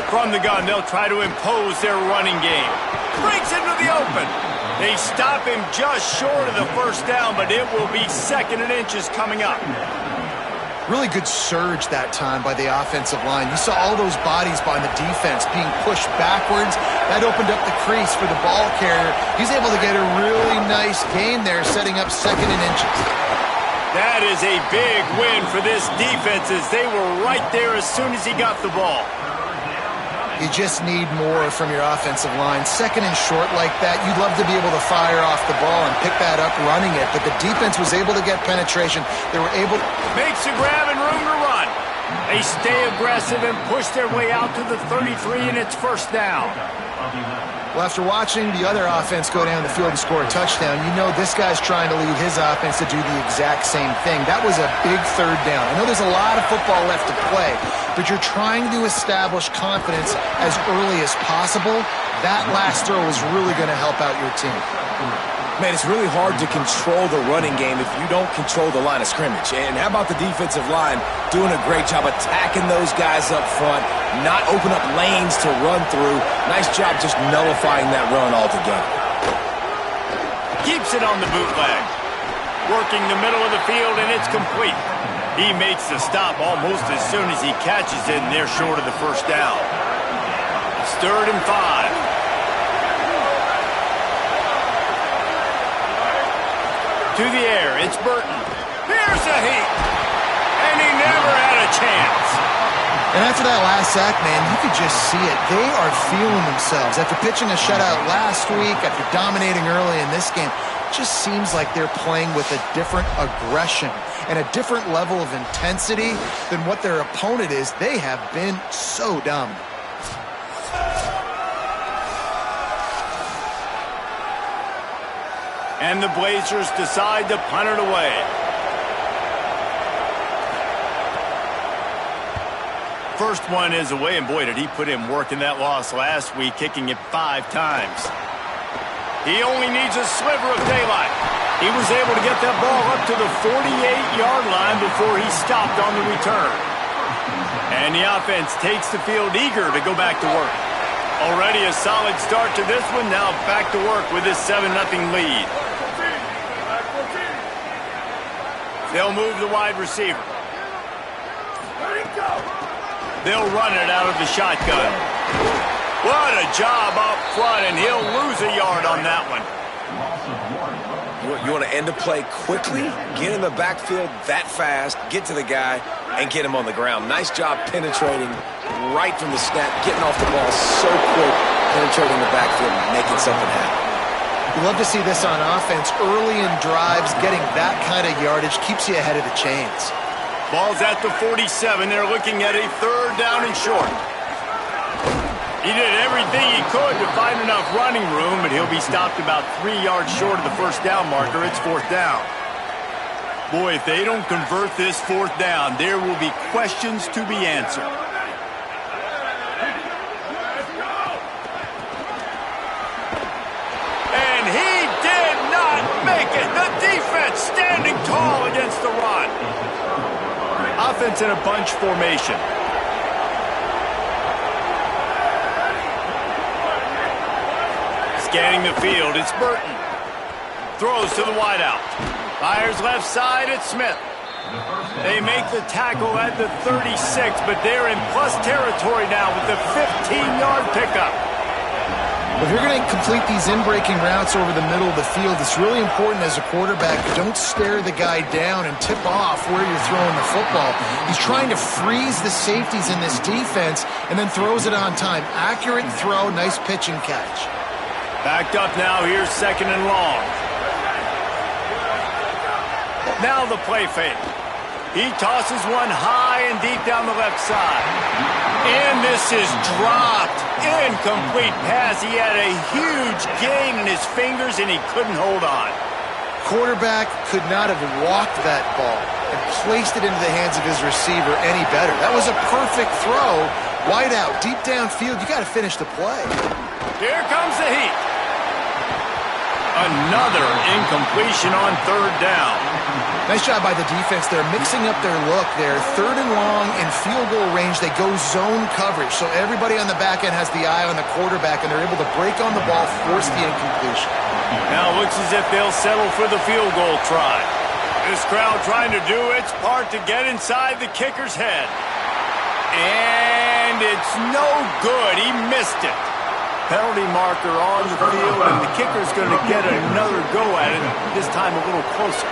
From the gun, they'll try to impose their running game. Breaks into the open. They stop him just short of the first down, but it will be 2nd and inches coming up. Really good surge that time by the offensive line. You saw all those bodies by the defense being pushed backwards. That opened up the crease for the ball carrier. He's able to get a really nice gain there, setting up 2nd and inches. That is a big win for this defense, as they were right there as soon as he got the ball. You just need more from your offensive line. 2nd and short like that, you'd love to be able to fire off the ball and pick that up running it, but the defense was able to get penetration. They were able to... Makes a grab and room to run. They stay aggressive and push their way out to the 33, and it's 1st down. Well, after watching the other offense go down the field and score a touchdown, you know this guy's trying to lead his offense to do the exact same thing. That was a big 3rd down. I know there's a lot of football left to play, but you're trying to establish confidence as early as possible. That last throw is really going to help out your team. Man, it's really hard to control the running game if you don't control the line of scrimmage. And how about the defensive line doing a great job attacking those guys up front, not open up lanes to run through. Nice job just nullifying that run altogether. Keeps it on the bootleg. Working the middle of the field, and it's complete. He makes the stop almost as soon as he catches it, and they're short of the 1st down. 3rd and 5. To the air, it's Burton. Here's a heat. And he never had a chance. And after that last sack, man, you could just see it. They are feeling themselves. After pitching a shutout last week, after dominating early in this game, it just seems like they're playing with a different aggression and a different level of intensity than what their opponent is. They have been so dominant. And the Blazers decide to punt it away. First one is away, and boy, did he put in work in that loss last week, kicking it 5 times. He only needs a sliver of daylight. He was able to get that ball up to the 48-yard line before he stopped on the return. And the offense takes the field eager to go back to work. Already a solid start to this one, now back to work with this 7-0 lead. They'll move the wide receiver. They'll run it out of the shotgun. What a job up front, and he'll lose a yard on that one. You want to end the play quickly, get in the backfield that fast, get to the guy, and get him on the ground. Nice job penetrating right from the snap, getting off the ball so quick, penetrating the backfield and making something happen. You love to see this on offense. Early in drives, getting that kind of yardage keeps you ahead of the chains. Ball's at the 47. They're looking at a 3rd down and short. He did everything he could to find enough running room, but he'll be stopped about 3 yards short of the 1st down marker. It's 4th down. Boy, if they don't convert this 4th down, there will be questions to be answered. And he did not make it. The defense standing tall against the run. Offense in a bunch formation. Scanning the field, it's Burton. Throws to the wideout. Fires left side, it's Smith. They make the tackle at the 36, but they're in plus territory now with the 15-yard pickup. If you're going to complete these in-breaking routes over the middle of the field, it's really important as a quarterback, don't stare the guy down and tip off where you're throwing the football. He's trying to freeze the safeties in this defense and then throws it on time. Accurate throw, nice pitch and catch. Backed up now, here's 2nd and long. Now the play fake. He tosses one high and deep down the left side. And this is dropped. Incomplete pass. He had a huge gain in his fingers and he couldn't hold on. Quarterback could not have walked that ball and placed it into the hands of his receiver any better. That was a perfect throw. Wide out, deep downfield. You got to finish the play. Here comes the heat. Another incompletion on 3rd down. Nice job by the defense. They're mixing up their look there. 3rd and long in field goal range. They go zone coverage. So everybody on the back end has the eye on the quarterback, and they're able to break on the ball, force the incompletion. Now it looks as if they'll settle for the field goal try. This crowd trying to do its part to get inside the kicker's head. And it's no good. He missed it. Penalty marker on the field, and the kicker's going to get another go at it, this time a little closer.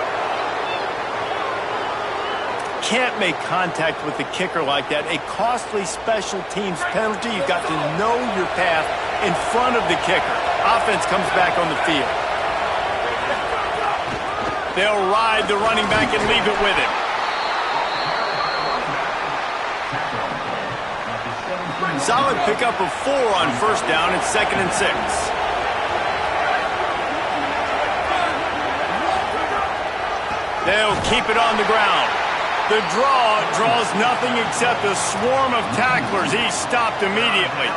Can't make contact with the kicker like that. A costly special teams penalty. You've got to know your path in front of the kicker. Offense comes back on the field. They'll ride the running back and leave it with him. Solid pickup of 4 on 1st down. It's 2nd and 6. They'll keep it on the ground. The draw draws nothing except a swarm of tacklers. He's stopped immediately.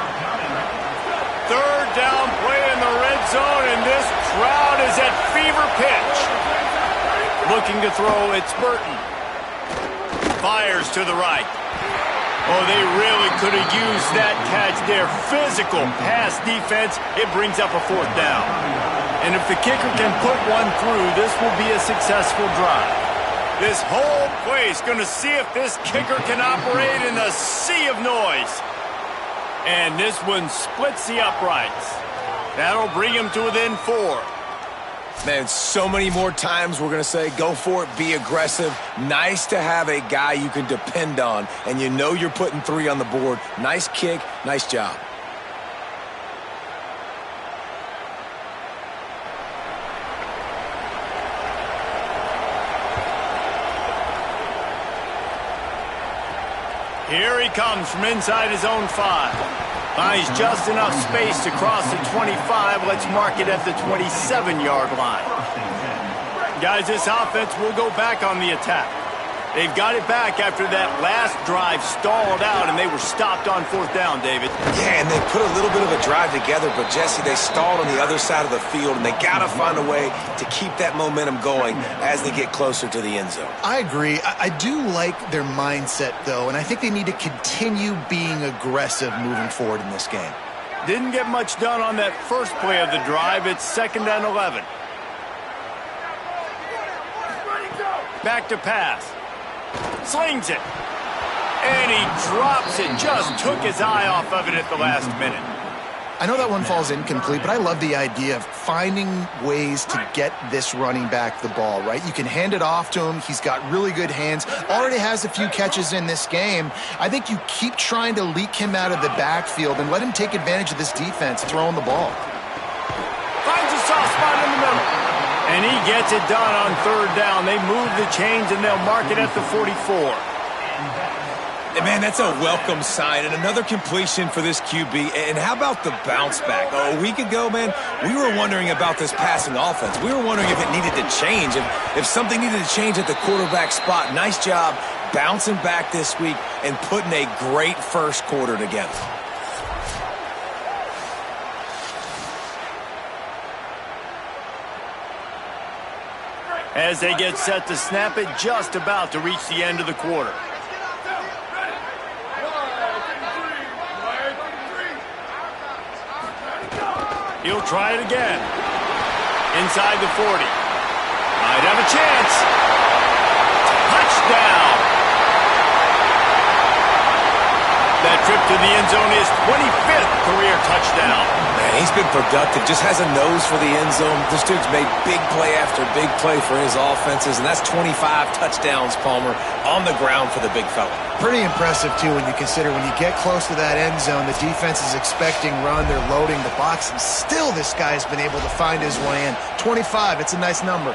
3rd down play in the red zone, and this crowd is at fever pitch. Looking to throw, it's Burton. Fires to the right. Oh, they really could have used that catch there. Physical pass defense. It brings up a 4th down. And if the kicker can put one through, this will be a successful drive. This whole place going to see if this kicker can operate in the sea of noise. And this one splits the uprights. That'll bring him to within 4. Man, so many more times we're going to say, go for it, be aggressive. Nice to have a guy you can depend on, and you know you're putting 3 on the board. Nice kick, nice job. Here he comes from inside his own 5. Finds just enough space to cross the 25. Let's mark it at the 27-yard line. Guys, this offense will go back on the attack. They've got it back after that last drive stalled out, and they were stopped on 4th down, David. Yeah, and they put a little bit of a drive together, but, Jesse, they stalled on the other side of the field, and they got to find a way to keep that momentum going as they get closer to the end zone. I agree. I do like their mindset, though, and I think they need to continue being aggressive moving forward in this game. Didn't get much done on that first play of the drive. It's 2nd and 11. Back to pass. Slings it. And he drops it. Just took his eye off of it at the last minute. I know that one falls incomplete, but I love the idea of finding ways to get this running back the ball, right? You can hand it off to him. He's got really good hands. Already has a few catches in this game. I think you keep trying to leak him out of the backfield and let him take advantage of this defense throwing the ball. Finds a soft spot in the middle. And he gets it done on 3rd down. They move the chains, and they'll mark it at the 44. And man, that's a welcome sign. And another completion for this QB. And how about the bounce back? A week ago, man, we were wondering about this passing offense. We were wondering if it needed to change, if something needed to change at the quarterback spot. Nice job bouncing back this week and putting a great first quarter together. As they get set to snap it, just about to reach the end of the quarter. He'll try it again. Inside the 40. Might have a chance. Touchdown! That trip to the end zone is 25th career touchdown. Man, he's been productive, just has a nose for the end zone. This dude's made big play after big play for his offenses, and that's 25 touchdowns, Palmer, on the ground for the big fella. Pretty impressive, too, when you consider when you get close to that end zone, the defense is expecting run, they're loading the box, and still this guy's been able to find his way in. 25, it's a nice number.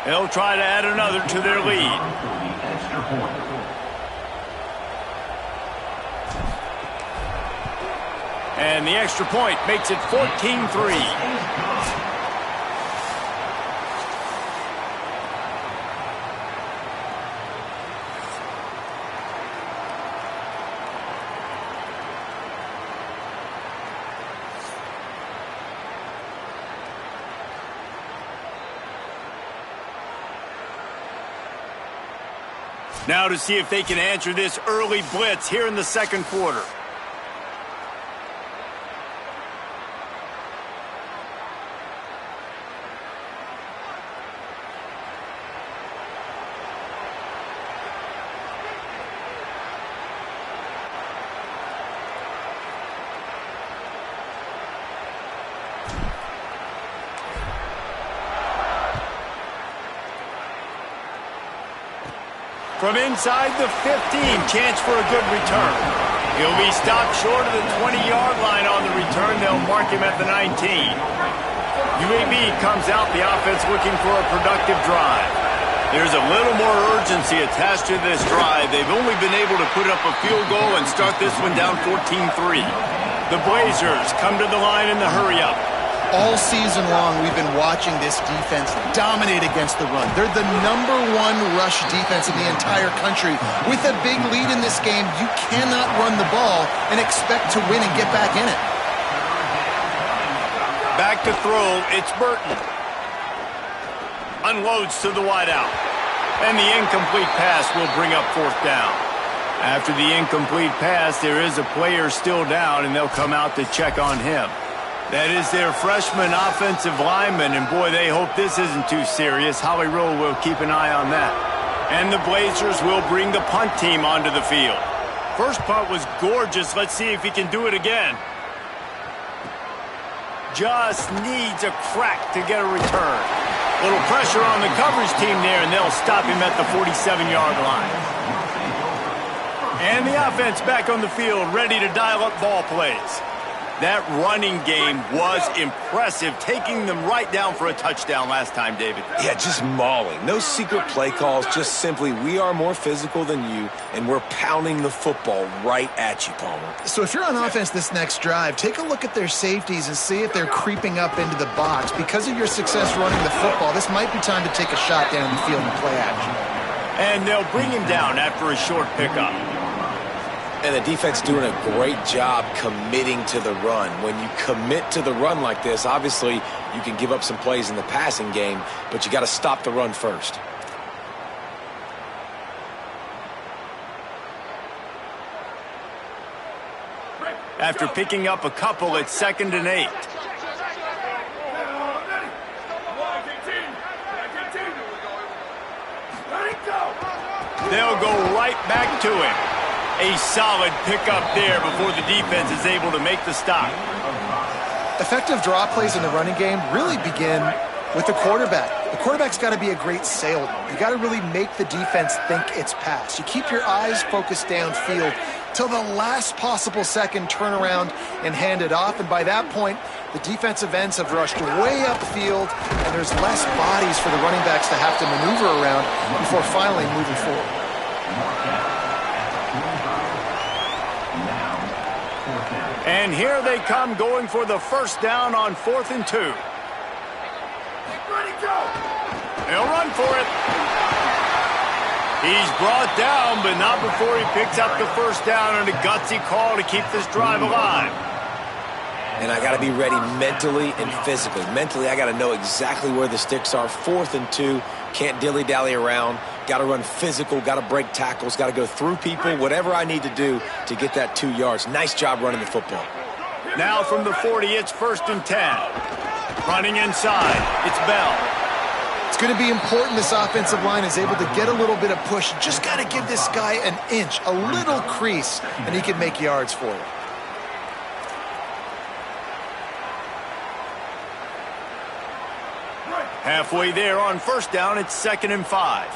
They'll try to add another to their lead. And the extra point makes it 14-3. Now to see if they can answer this early blitz here in the second quarter. From inside the 15, chance for a good return. He'll be stopped short of the 20-yard line on the return. They'll mark him at the 19. UAB comes out, the offense looking for a productive drive. There's a little more urgency attached to this drive. They've only been able to put up a field goal and start this one down 14-3. The Blazers come to the line in the hurry-up. All season long, we've been watching this defense dominate against the run. They're the #1 rush defense in the entire country. With a big lead in this game, you cannot run the ball and expect to win and get back in it. Back to throw, it's Burton. unloads to the wideout. And the incomplete pass will bring up fourth down. After the incomplete pass, there is a player still down, and they'll come out to check on him. That is their freshman offensive lineman, and boy, they hope this isn't too serious. Holly Rowe will keep an eye on that. And the Blazers will bring the punt team onto the field. First punt was gorgeous. Let's see if he can do it again. Just needs a crack to get a return. Little pressure on the coverage team there, and they'll stop him at the 47-yard line. And the offense back on the field, ready to dial up ball plays. That running game was impressive, taking them right down for a touchdown last time, David. Yeah, just mauling. No secret play calls, just simply we are more physical than you, and we're pounding the football right at you, Palmer. So if you're on offense this next drive, take a look at their safeties and see if they're creeping up into the box. Because of your success running the football, this might be time to take a shot down the field and play action. And they'll bring him down after a short pickup. And the defense doing a great job committing to the run. When you commit to the run like this, obviously you can give up some plays in the passing game, but you got to stop the run first. After picking up a couple, it's 2nd and 8. They'll go right back to him. A solid pickup there before the defense is able to make the stop. Effective draw plays in the running game really begin with the quarterback. The quarterback's got to be a great salesman. You got to really make the defense think it's pass. You keep your eyes focused downfield till the last possible second, turn around and hand it off. And by that point, the defensive ends have rushed way upfield, and there's less bodies for the running backs to have to maneuver around before finally moving forward. And here they come, going for the first down on 4th and 2. They'll run for it. He's brought down, but not before he picks up the first down on a gutsy call to keep this drive alive. And I got to be ready mentally and physically. Mentally, I got to know exactly where the sticks are. 4th and 2, can't dilly-dally around. Got to run physical, got to break tackles, got to go through people, whatever I need to do to get that 2 yards. Nice job running the football. Now from the 40, it's 1st and 10. Running inside, it's Bell. It's going to be important this offensive line is able to get a little bit of push. Just got to give this guy an inch, a little crease, and he can make yards for you. Halfway there on first down, it's 2nd and 5.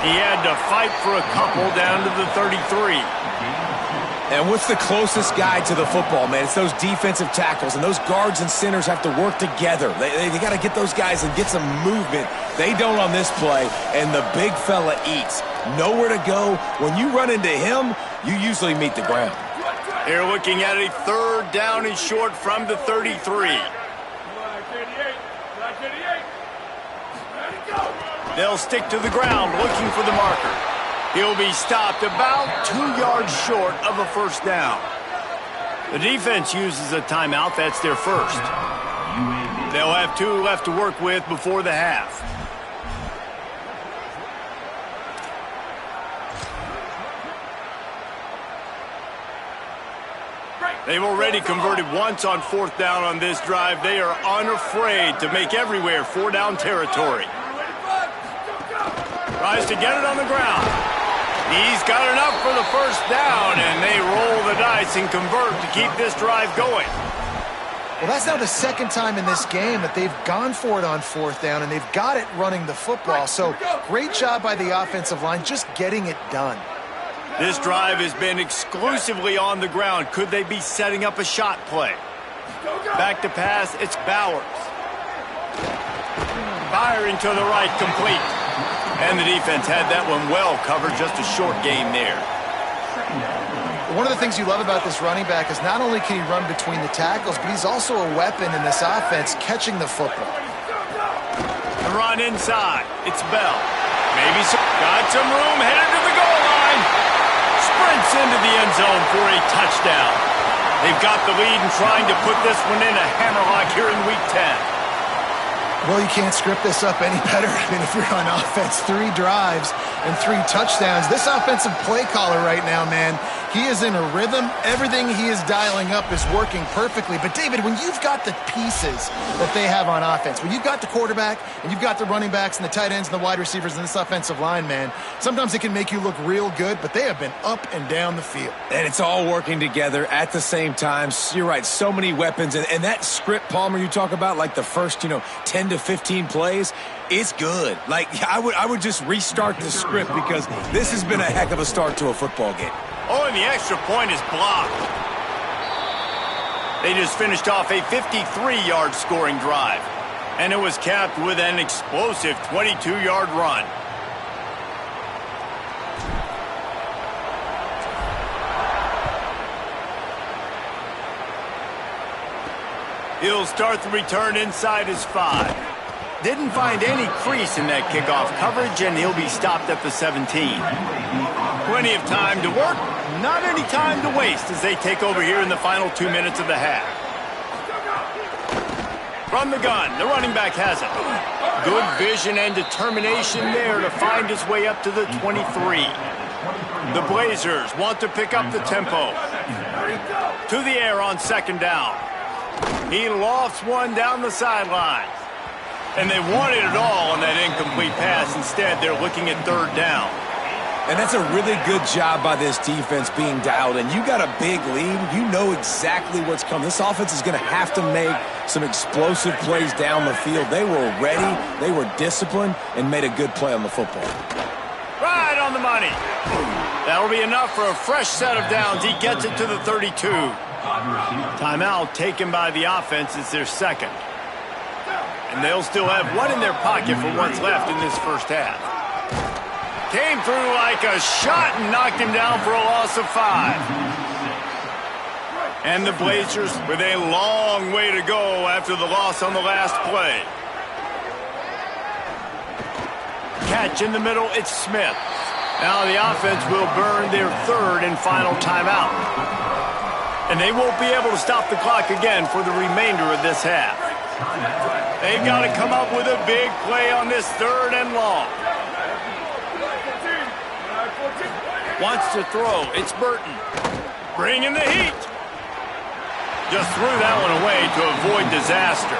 He had to fight for a couple down to the 33. And what's the closest guy to the football, man? It's those defensive tackles, and those guards and centers have to work together. They got to get those guys and get some movement. They don't on this play, and the big fella eats. Nowhere to go. When you run into him, you usually meet the ground. They're looking at a 3rd down and short from the 33. They'll stick to the ground looking for the marker. He'll be stopped about 2 yards short of a first down. The defense uses a timeout. That's their first. They'll have 2 left to work with before the half. They've already converted once on 4th down on this drive. They are unafraid to make everywhere 4-down territory. Tries to get it on the ground. He's got enough for the first down, and they roll the dice and convert to keep this drive going. Well, that's now the 2nd time in this game that they've gone for it on 4th down, and they've got it running the football. So great job by the offensive line just getting it done. This drive has been exclusively on the ground. Could they be setting up a shot play? Back to pass, it's Bowers. Firing to the right, complete. And the defense had that one well covered, just a short game there. One of the things you love about this running back is not only can he run between the tackles, but he's also a weapon in this offense, catching the football. The run inside, it's Bell. Maybe got some room, headed to the goal line. Sprints into the end zone for a touchdown. They've got the lead and trying to put this one in a hammerlock here in Week 10. Well, you can't script this up any better. I mean, if you're on offense, 3 drives and 3 touchdowns. This offensive play caller right now, man, he is in a rhythm. Everything he is dialing up is working perfectly. But, David, when you've got the pieces that they have on offense, when you've got the quarterback and you've got the running backs and the tight ends and the wide receivers and this offensive line, man, sometimes it can make you look real good, but they have been up and down the field. And it's all working together at the same time. You're right, so many weapons. And that script, Palmer, you talk about, like the first, 10 to 15 plays, it's good. Like, I would just restart the script because this has been a heck of a start to a football game. Oh, and the extra point is blocked. They just finished off a 53-yard scoring drive. And it was capped with an explosive 22-yard run. He'll start the return inside his 5. Didn't find any crease in that kickoff coverage, and he'll be stopped at the 17. Plenty of time to work, not any time to waste as they take over here in the final 2 minutes of the half. From the gun, the running back has it. Good vision and determination there to find his way up to the 23. The Blazers want to pick up the tempo. To the air on second down. He lofts one down the sideline. And they wanted it all on that incomplete pass. Instead, they're looking at third down. And that's a really good job by this defense being dialed in. You got a big lead. You know exactly what's coming. This offense is going to have to make some explosive plays down the field. They were ready, they were disciplined, and made a good play on the football. Right on the money. That'll be enough for a fresh set of downs. He gets it to the 32. Timeout taken by the offense. It's their second. And they'll still have one in their pocket for what's left in this first half. Came through like a shot and knocked him down for a loss of 5. And the Blazers with a long way to go after the loss on the last play. Catch in the middle, it's Smith. Now the offense will burn their third and final timeout. And they won't be able to stop the clock again for the remainder of this half. They've got to come up with a big play on this third and long. Wants to throw. It's Burton. Bringing the heat. Just threw that one away to avoid disaster.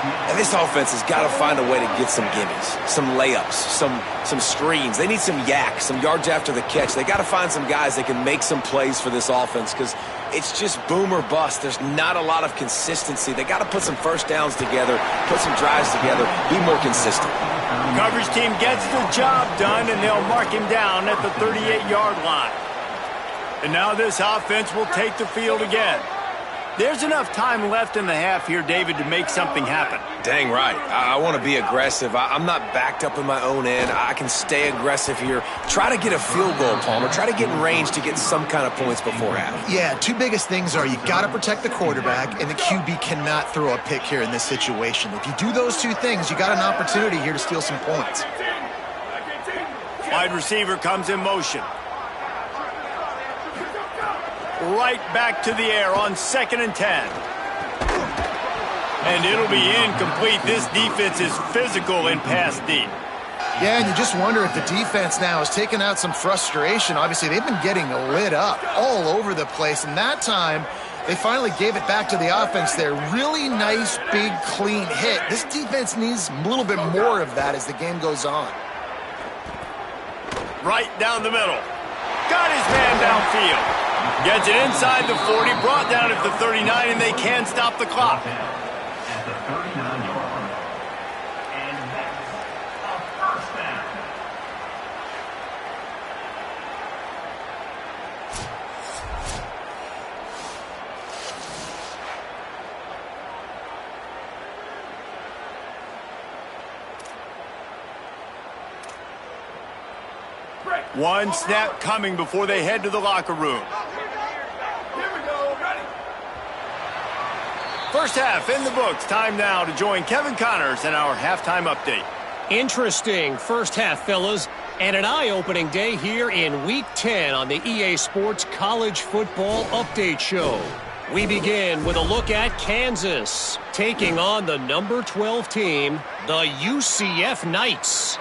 And this offense has got to find a way to get some gimmies, some layups, some screens. They need some yak, some yards after the catch. They got to find some guys that can make some plays for this offense because it's just boom or bust. There's not a lot of consistency. They got to put some first downs together, put some drives together, be more consistent. Coverage team gets the job done, and they'll mark him down at the 38-yard line. And now this offense will take the field again. There's enough time left in the half here, David, to make something happen. Dang right. I want to be aggressive. I'm not backed up in my own end. I can stay aggressive here. Try to get a field goal, Palmer. Try to get in range to get some kind of points before half. Yeah, 2 biggest things are you got to protect the quarterback, and the QB cannot throw a pick here in this situation. If you do those 2 things, you got an opportunity here to steal some points. Wide receiver comes in motion. Right back to the air on 2nd and 10. And it'll be incomplete. This defense is physical and pass deep. Yeah, and you just wonder if the defense now has taken out some frustration. Obviously, they've been getting lit up all over the place. And that time, they finally gave it back to the offense there. Really nice, big, clean hit. This defense needs a little bit more of that as the game goes on. Right down the middle. Got his man downfield. Gets it inside the 40, brought down at the 39, and they can stop the clock. At the 39-yard line. And that's a first down. One snap coming before they head to the locker room. First half in the books. Time now to join Kevin Connors in our halftime update. Interesting first half, fellas, and an eye-opening day here in Week 10 on the EA Sports College Football Update Show. We begin with a look at Kansas, taking on the number 12 team, the UCF Knights.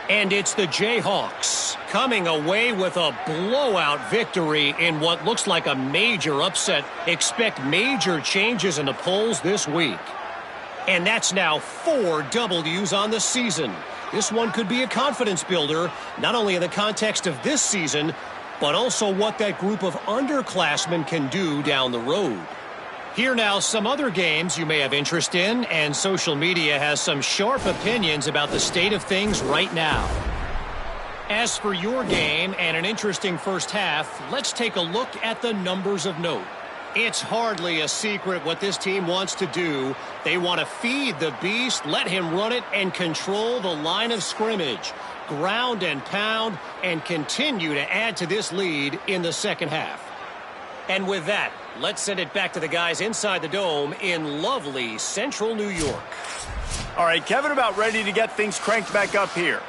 And it's the Jayhawks coming away with a blowout victory in what looks like a major upset. Expect major changes in the polls this week. And that's now 4 W's on the season. This one could be a confidence builder, not only in the context of this season, but also what that group of underclassmen can do down the road. Here now, some other games you may have interest in, and social media has some sharp opinions about the state of things right now. As for your game and an interesting first half, let's take a look at the numbers of note. It's hardly a secret what this team wants to do. They want to feed the beast, let him run it, and control the line of scrimmage. Ground and pound, and continue to add to this lead in the second half. And with that, let's send it back to the guys inside the dome in lovely central New York. All right, Kevin, about ready to get things cranked back up here.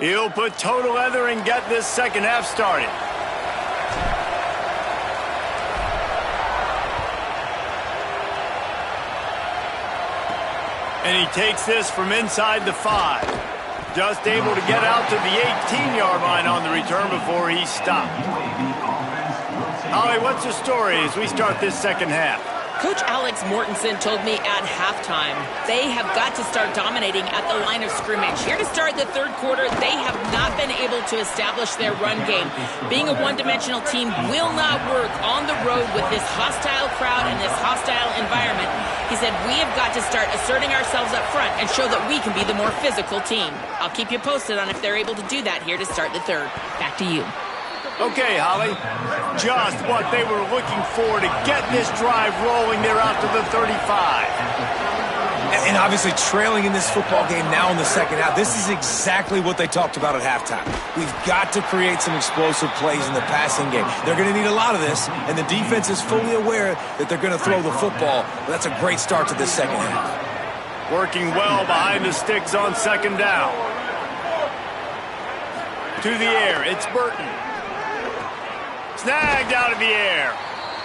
He'll put toe to leather and get this second half started. And he takes this from inside the 5. Just able to get out to the 18-yard line on the return before he's stopped. Holly, what's the story as we start this second half? Coach Alex Mortensen told me at halftime they have got to start dominating at the line of scrimmage. Here to start the third quarter, they have not been able to establish their run game. Being a one-dimensional team will not work on the road with this hostile crowd and this hostile environment. He said, we have got to start asserting ourselves up front and show that we can be the more physical team. I'll keep you posted on if they're able to do that here to start the third. Back to you. Okay, Holly, just what they were looking for to get this drive rolling there out to the 35. And obviously trailing in this football game now in the second half, this is exactly what they talked about at halftime. We've got to create some explosive plays in the passing game. They're going to need a lot of this, and the defense is fully aware that they're going to throw the football. But that's a great start to this second half. Working well behind the sticks on second down. To the air, it's Burton. Snagged out of the air.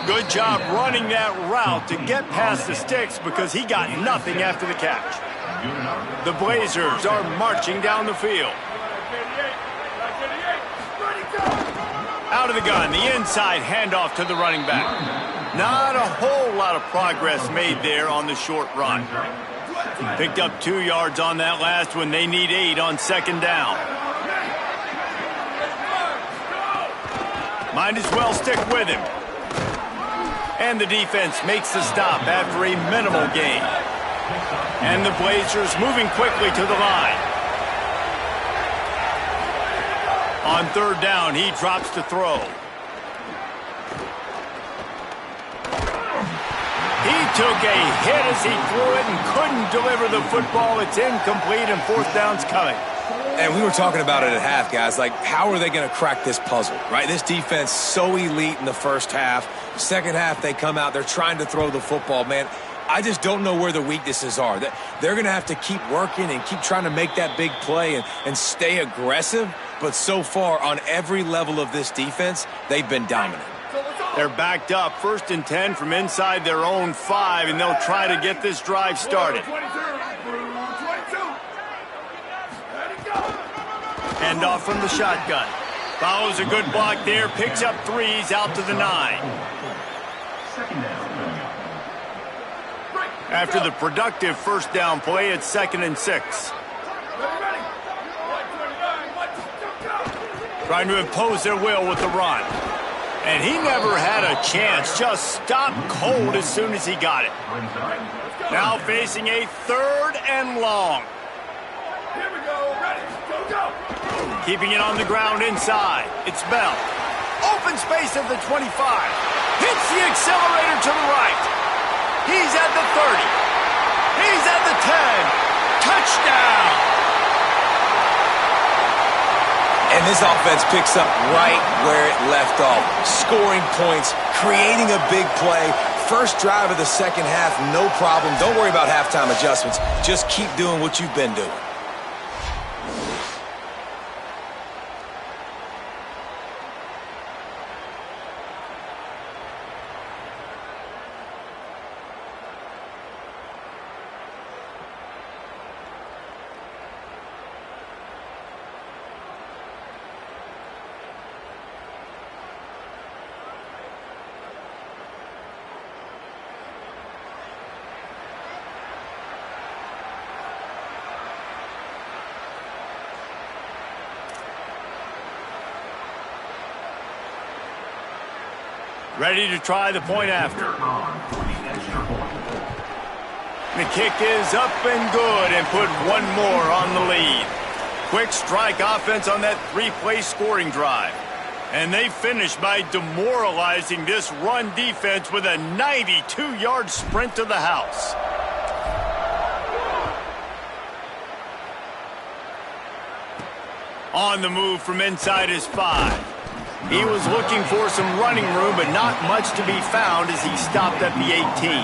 Good job running that route to get past the sticks because he got nothing after the catch. The Blazers are marching down the field. Out of the gun, the inside handoff to the running back. Not a whole lot of progress made there on the short run. Picked up 2 yards on that last one. They need 8 on second down. Might as well stick with him. And the defense makes the stop after a minimal gain. And the Blazers moving quickly to the line. On third down, he drops to throw. He took a hit as he threw it and couldn't deliver the football. It's incomplete and fourth down's coming. And we were talking about it at half, guys. Like, how are they going to crack this puzzle, right? This defense so elite in the first half. Second half, they come out. They're trying to throw the football, man. I just don't know where the weaknesses are. They're going to have to keep working and keep trying to make that big play and stay aggressive. But so far, on every level of this defense, they've been dominant. They're backed up, 1st and 10 from inside their own 5, and they'll try to get this drive started. Hand off from the shotgun. Follows a good block there. Picks up 3s out to the 9. After the productive first down play, it's 2nd and 6. Trying to impose their will with the run. And he never had a chance. Just stopped cold as soon as he got it. Now facing a 3rd and long. Here we go. Ready. Go, go. Keeping it on the ground inside. It's Bell. Open space at the 25. Hits the accelerator to the right. He's at the 30. He's at the 10. Touchdown! And this offense picks up right where it left off. Scoring points, creating a big play. First drive of the second half, no problem. Don't worry about halftime adjustments. Just keep doing what you've been doing. Ready to try the point after. The kick is up and good and put one more on the lead. Quick strike offense on that three-play scoring drive. And they finish by demoralizing this run defense with a 92-yard sprint to the house. On the move from inside his 5. He was looking for some running room, but not much to be found as he stopped at the 18.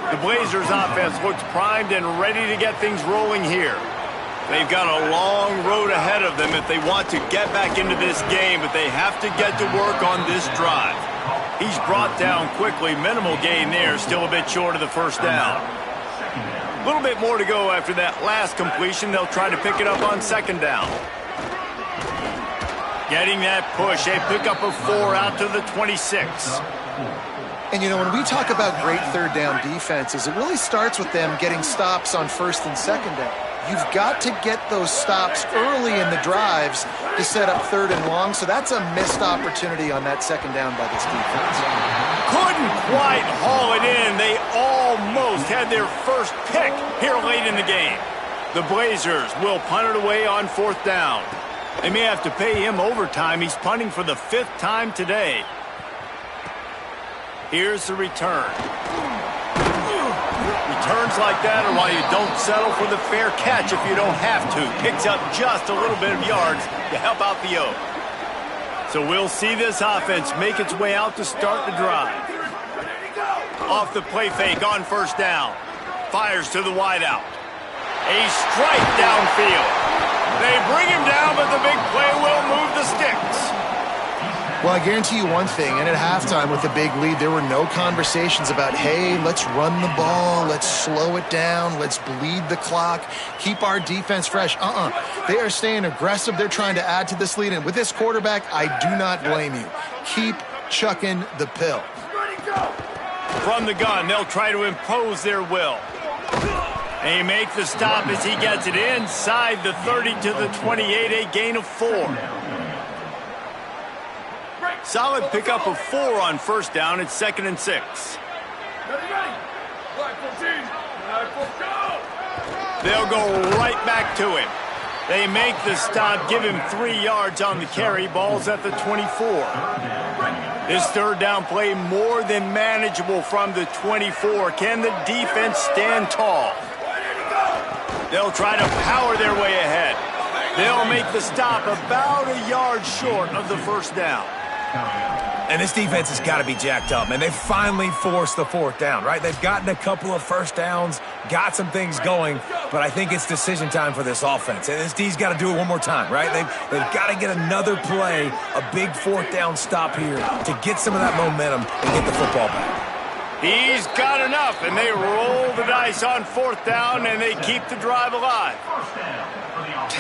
The Blazers offense looks primed and ready to get things rolling here. They've got a long road ahead of them if they want to get back into this game, but they have to get to work on this drive. He's brought down quickly. Minimal gain there, still a bit short of the first down. A little bit more to go after that last completion. They'll try to pick it up on second down. Getting that push, a pickup of 4 out to the 26. And, you know, when we talk about great third down defenses, it really starts with them getting stops on first and second down. You've got to get those stops early in the drives to set up third and long, so that's a missed opportunity on that second down by this defense. Couldn't quite haul it in. They almost had their first pick here late in the game. The Blazers will punt it away on fourth down. They may have to pay him overtime. He's punting for the 5th time today. Here's the return. Returns like that are why you don't settle for the fair catch if you don't have to. Picks up just a little bit of yards to help out the O. So we'll see this offense make its way out to start the drive. Off the play fake on first down. Fires to the wideout. A strike downfield. They bring him down, but the big play will move the sticks. Well, I guarantee you one thing, and at halftime with the big lead, there were no conversations about, hey, let's run the ball, let's slow it down, let's bleed the clock, keep our defense fresh. They are staying aggressive. They're trying to add to this lead, and with this quarterback, I do not blame you. Keep chucking the pill. From the gun, they'll try to impose their will. They make the stop as he gets it inside the 30 to the 28, a gain of 4. Solid pickup of 4 on first down. It's 2nd and 6. They'll go right back to him. They make the stop, give him 3 yards on the carry. Ball's at the 24. This third down play more than manageable from the 24. Can the defense stand tall? They'll try to power their way ahead. They'll make the stop about a yard short of the first down. And this defense has got to be jacked up, man. They finally forced the 4th down, right? They've gotten a couple of first downs, got some things going, but I think it's decision time for this offense. And this D's got to do it one more time, right? They've got to get another play, a big 4th down stop here to get some of that momentum and get the football back. He's got enough, and they roll the dice on 4th down, and they keep the drive alive.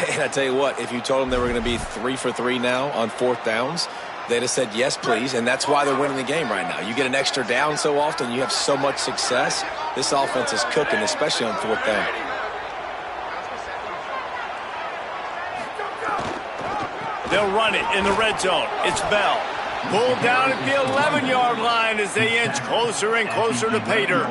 And I tell you what, if you told them they were going to be 3 for 3 now on 4th downs, they'd have said, yes, please, and that's why they're winning the game right now. You get an extra down so often, you have so much success. This offense is cooking, especially on 4th down. They'll run it in the red zone. It's Bell. Pulled down at the 11-yard line as they inch closer and closer to pay dirt.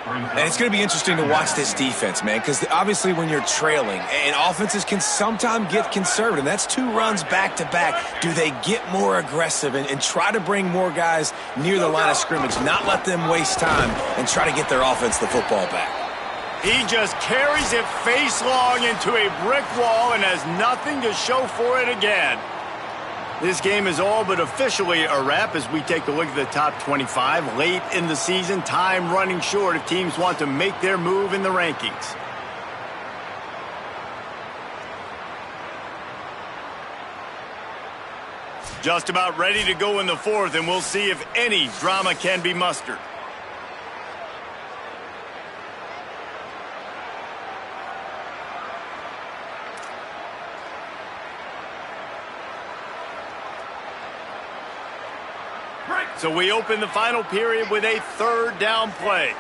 And it's going to be interesting to watch this defense, man, because obviously when you're trailing, and offenses can sometimes get conservative. That's 2 runs back-to-back. Do they get more aggressive and try to bring more guys near the line of scrimmage, not let them waste time, and try to get their offense the football back? He just carries it face long into a brick wall and has nothing to show for it again. This game is all but officially a wrap as we take a look at the top 25. Late in the season, time running short if teams want to make their move in the rankings. Just about ready to go in the 4th, and we'll see if any drama can be mustered. So we open the final period with a 3rd down play.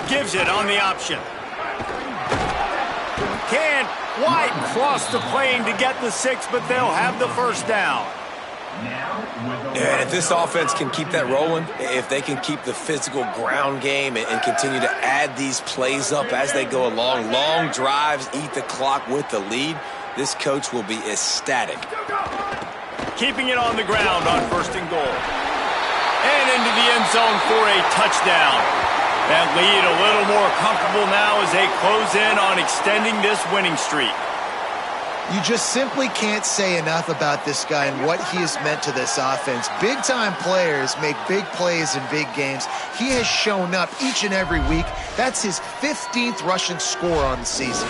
Gives it on the option. Can't quite cross the plane to get the 6, but they'll have the 1st down. And if this offense can keep that rolling, if they can keep the physical ground game and continue to add these plays up as they go along, long drives, eat the clock with the lead, this coach will be ecstatic. Keeping it on the ground on 1st and goal. And into the end zone for a touchdown. That lead a little more comfortable now as they close in on extending this winning streak. You just simply can't say enough about this guy and what he has meant to this offense. Big-time players make big plays in big games. He has shown up each and every week. That's his 15th rushing score on the season.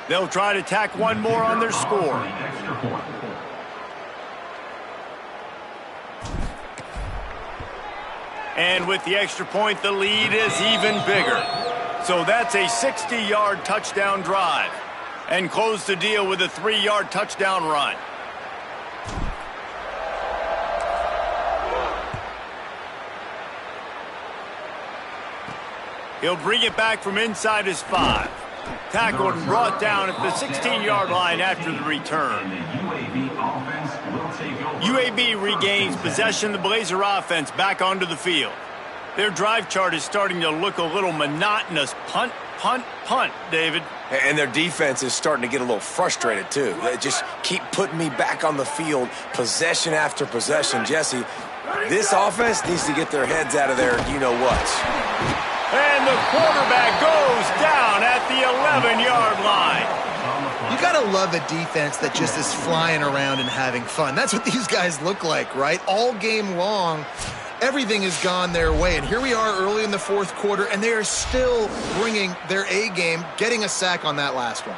They'll try to tack one more on their score. And with the extra point, the lead is even bigger. So that's a 60-yard touchdown drive. And close the deal with a 3-yard touchdown run. He'll bring it back from inside his 5. Tackled and brought down at the 16-yard line after the return. UAB regains possession of the Blazer offense back onto the field. Their drive chart is starting to look a little monotonous. Punt, punt, punt, David. And their defense is starting to get a little frustrated, too. They just keep putting me back on the field, possession after possession. Jesse, this offense needs to get their heads out of there, you-know-what. And the quarterback goes down at the 11-yard line. You got to love a defense that just is flying around and having fun. That's what these guys look like, right? All game long, everything has gone their way. And here we are early in the 4th quarter, and they are still bringing their A game, getting a sack on that last one.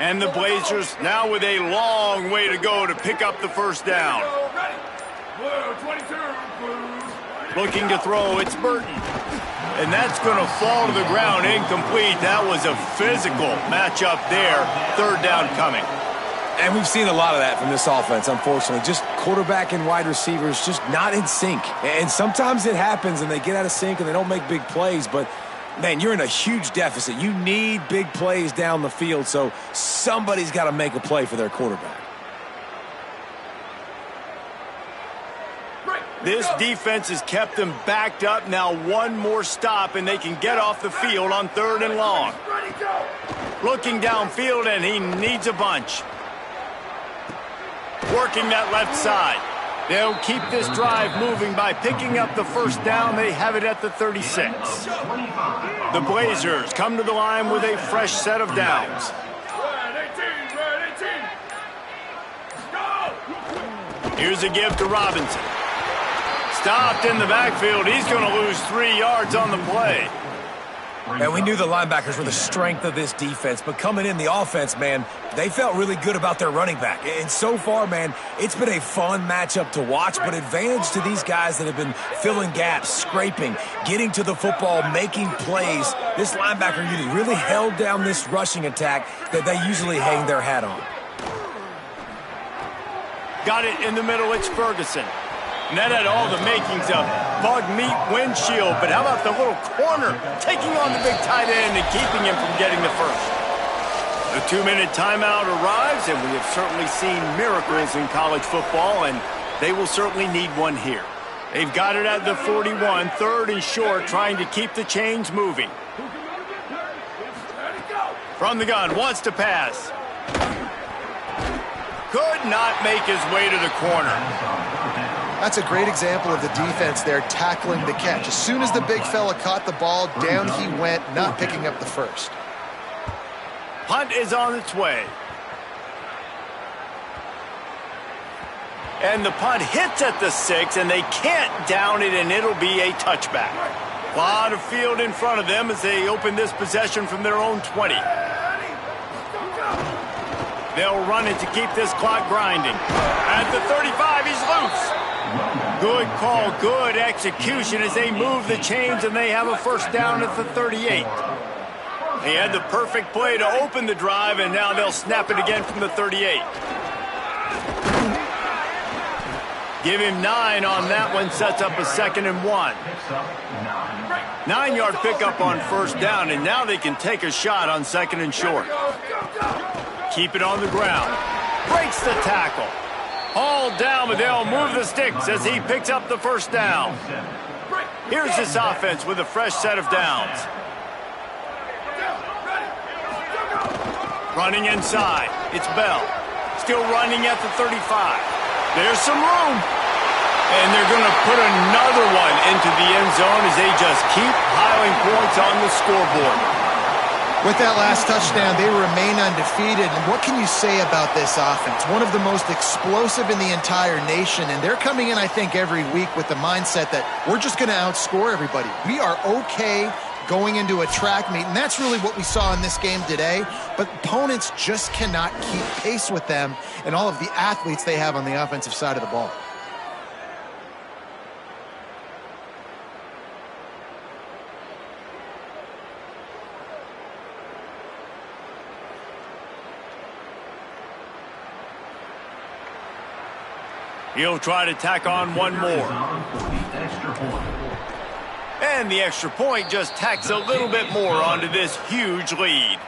And the Blazers now with a long way to go to pick up the 1st down. Looking to throw, it's Burton. And that's going to fall to the ground incomplete. That was a physical matchup there. 3rd down coming. And we've seen a lot of that from this offense, unfortunately. Just quarterback and wide receivers just not in sync. And sometimes it happens and they get out of sync and they don't make big plays, but man, you're in a huge deficit. You need big plays down the field, so somebody's got to make a play for their quarterback. This defense has kept them backed up. Now one more stop, and they can get off the field on 3rd and long. Looking downfield, and he needs a bunch. Working that left side. They'll keep this drive moving by picking up the 1st down. They have it at the 36. The Blazers come to the line with a fresh set of downs. Here's a give to Robinson. Stopped in the backfield. He's going to lose 3 yards on the play. And we knew the linebackers were the strength of this defense, but coming in the offense, man, they felt really good about their running back. And so far, man, it's been a fun matchup to watch, but advantage to these guys that have been filling gaps, scraping, getting to the football, making plays. This linebacker unit really held down this rushing attack that they usually hang their hat on. got it in the middle. It's Ferguson. And that had all the makings of bug meat windshield. But how about the little corner taking on the big tight end and keeping him from getting the first? The 2-minute timeout arrives, and we have certainly seen miracles in college football, and they will certainly need one here. They've got it at the 41, 3rd and short, trying to keep the chains moving. From the gun, wants to pass. Could not make his way to the corner. That's a great example of the defense there tackling the catch. As soon as the big fella caught the ball, down he went, not picking up the first. Punt is on its way. And the punt hits at the 6, and they can't down it, and it'll be a touchback. A lot of field in front of them as they open this possession from their own 20. They'll run it to keep this clock grinding. At the 35, he's loose. Good call, good execution as they move the chains, and they have a first down at the 38. He had the perfect play to open the drive, and now they'll snap it again from the 38. Give him 9 on that one, sets up a 2nd and 1. 9-yard pickup on first down, and now they can take a shot on 2nd and short. Keep it on the ground. Breaks the tackle. All down, but they'll move the sticks as he picks up the first down. Here's this offense with a fresh set of downs. Running inside. It's Bell. Still running at the 35. There's some room. And they're going to put another one into the end zone as they just keep piling points on the scoreboard. With that last touchdown, they remain undefeated. And what can you say about this offense? One of the most explosive in the entire nation. And they're coming in, I think, every week with the mindset that we're just going to outscore everybody. We are okay going into a track meet. And that's really what we saw in this game today. But opponents just cannot keep pace with them and all of the athletes they have on the offensive side of the ball. He'll try to tack on one more. And the extra point just tacks a little bit more onto this huge lead.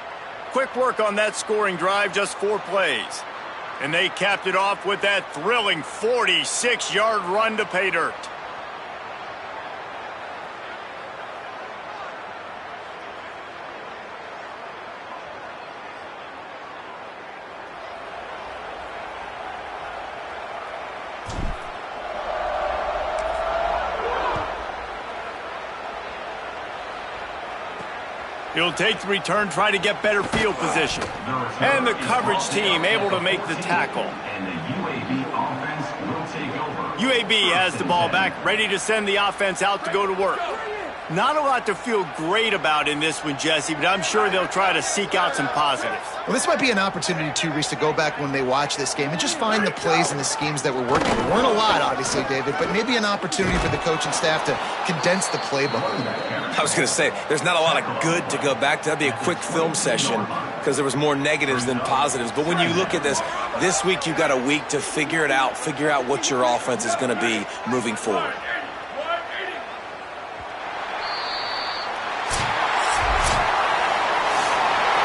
Quick work on that scoring drive, just 4 plays. And they capped it off with that thrilling 46-yard run to pay dirt. He'll take the return, try to get better field position. And the coverage team able to make the tackle. UAB has the ball back, ready to send the offense out to go to work. Not a lot to feel great about in this one, Jesse, but I'm sure they'll try to seek out some positives. Well, this might be an opportunity, too, Reese, to go back when they watch this game and just find the plays and the schemes that were working. There weren't a lot, obviously, David, but maybe an opportunity for the coaching staff to condense the playbook. I was going to say, there's not a lot of good to go back to. That'd be a quick film session because there was more negatives than positives. But when you look at this week you've got a week to figure it out, figure out what your offense is going to be moving forward.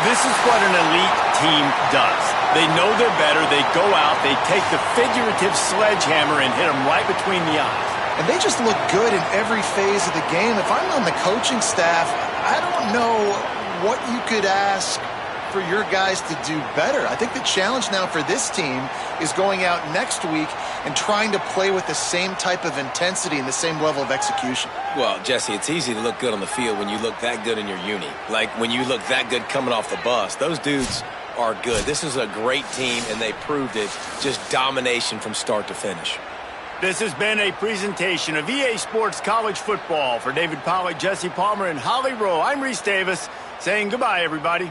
This is what an elite team does. They know they're better. They go out, they take the figurative sledgehammer and hit them right between the eyes. And they just look good in every phase of the game. If I'm on the coaching staff, I don't know what you could ask for your guys to do better. I think the challenge now for this team is going out next week and trying to play with the same type of intensity and the same level of execution. Well, Jesse, it's easy to look good on the field when you look that good in your uni. Like when you look that good coming off the bus. Those dudes are good. This is a great team, and they proved it. Just domination from start to finish. This has been a presentation of EA Sports College Football. For David Pollack, Jesse Palmer, and Holly Rowe, I'm Reese Davis saying goodbye, everybody.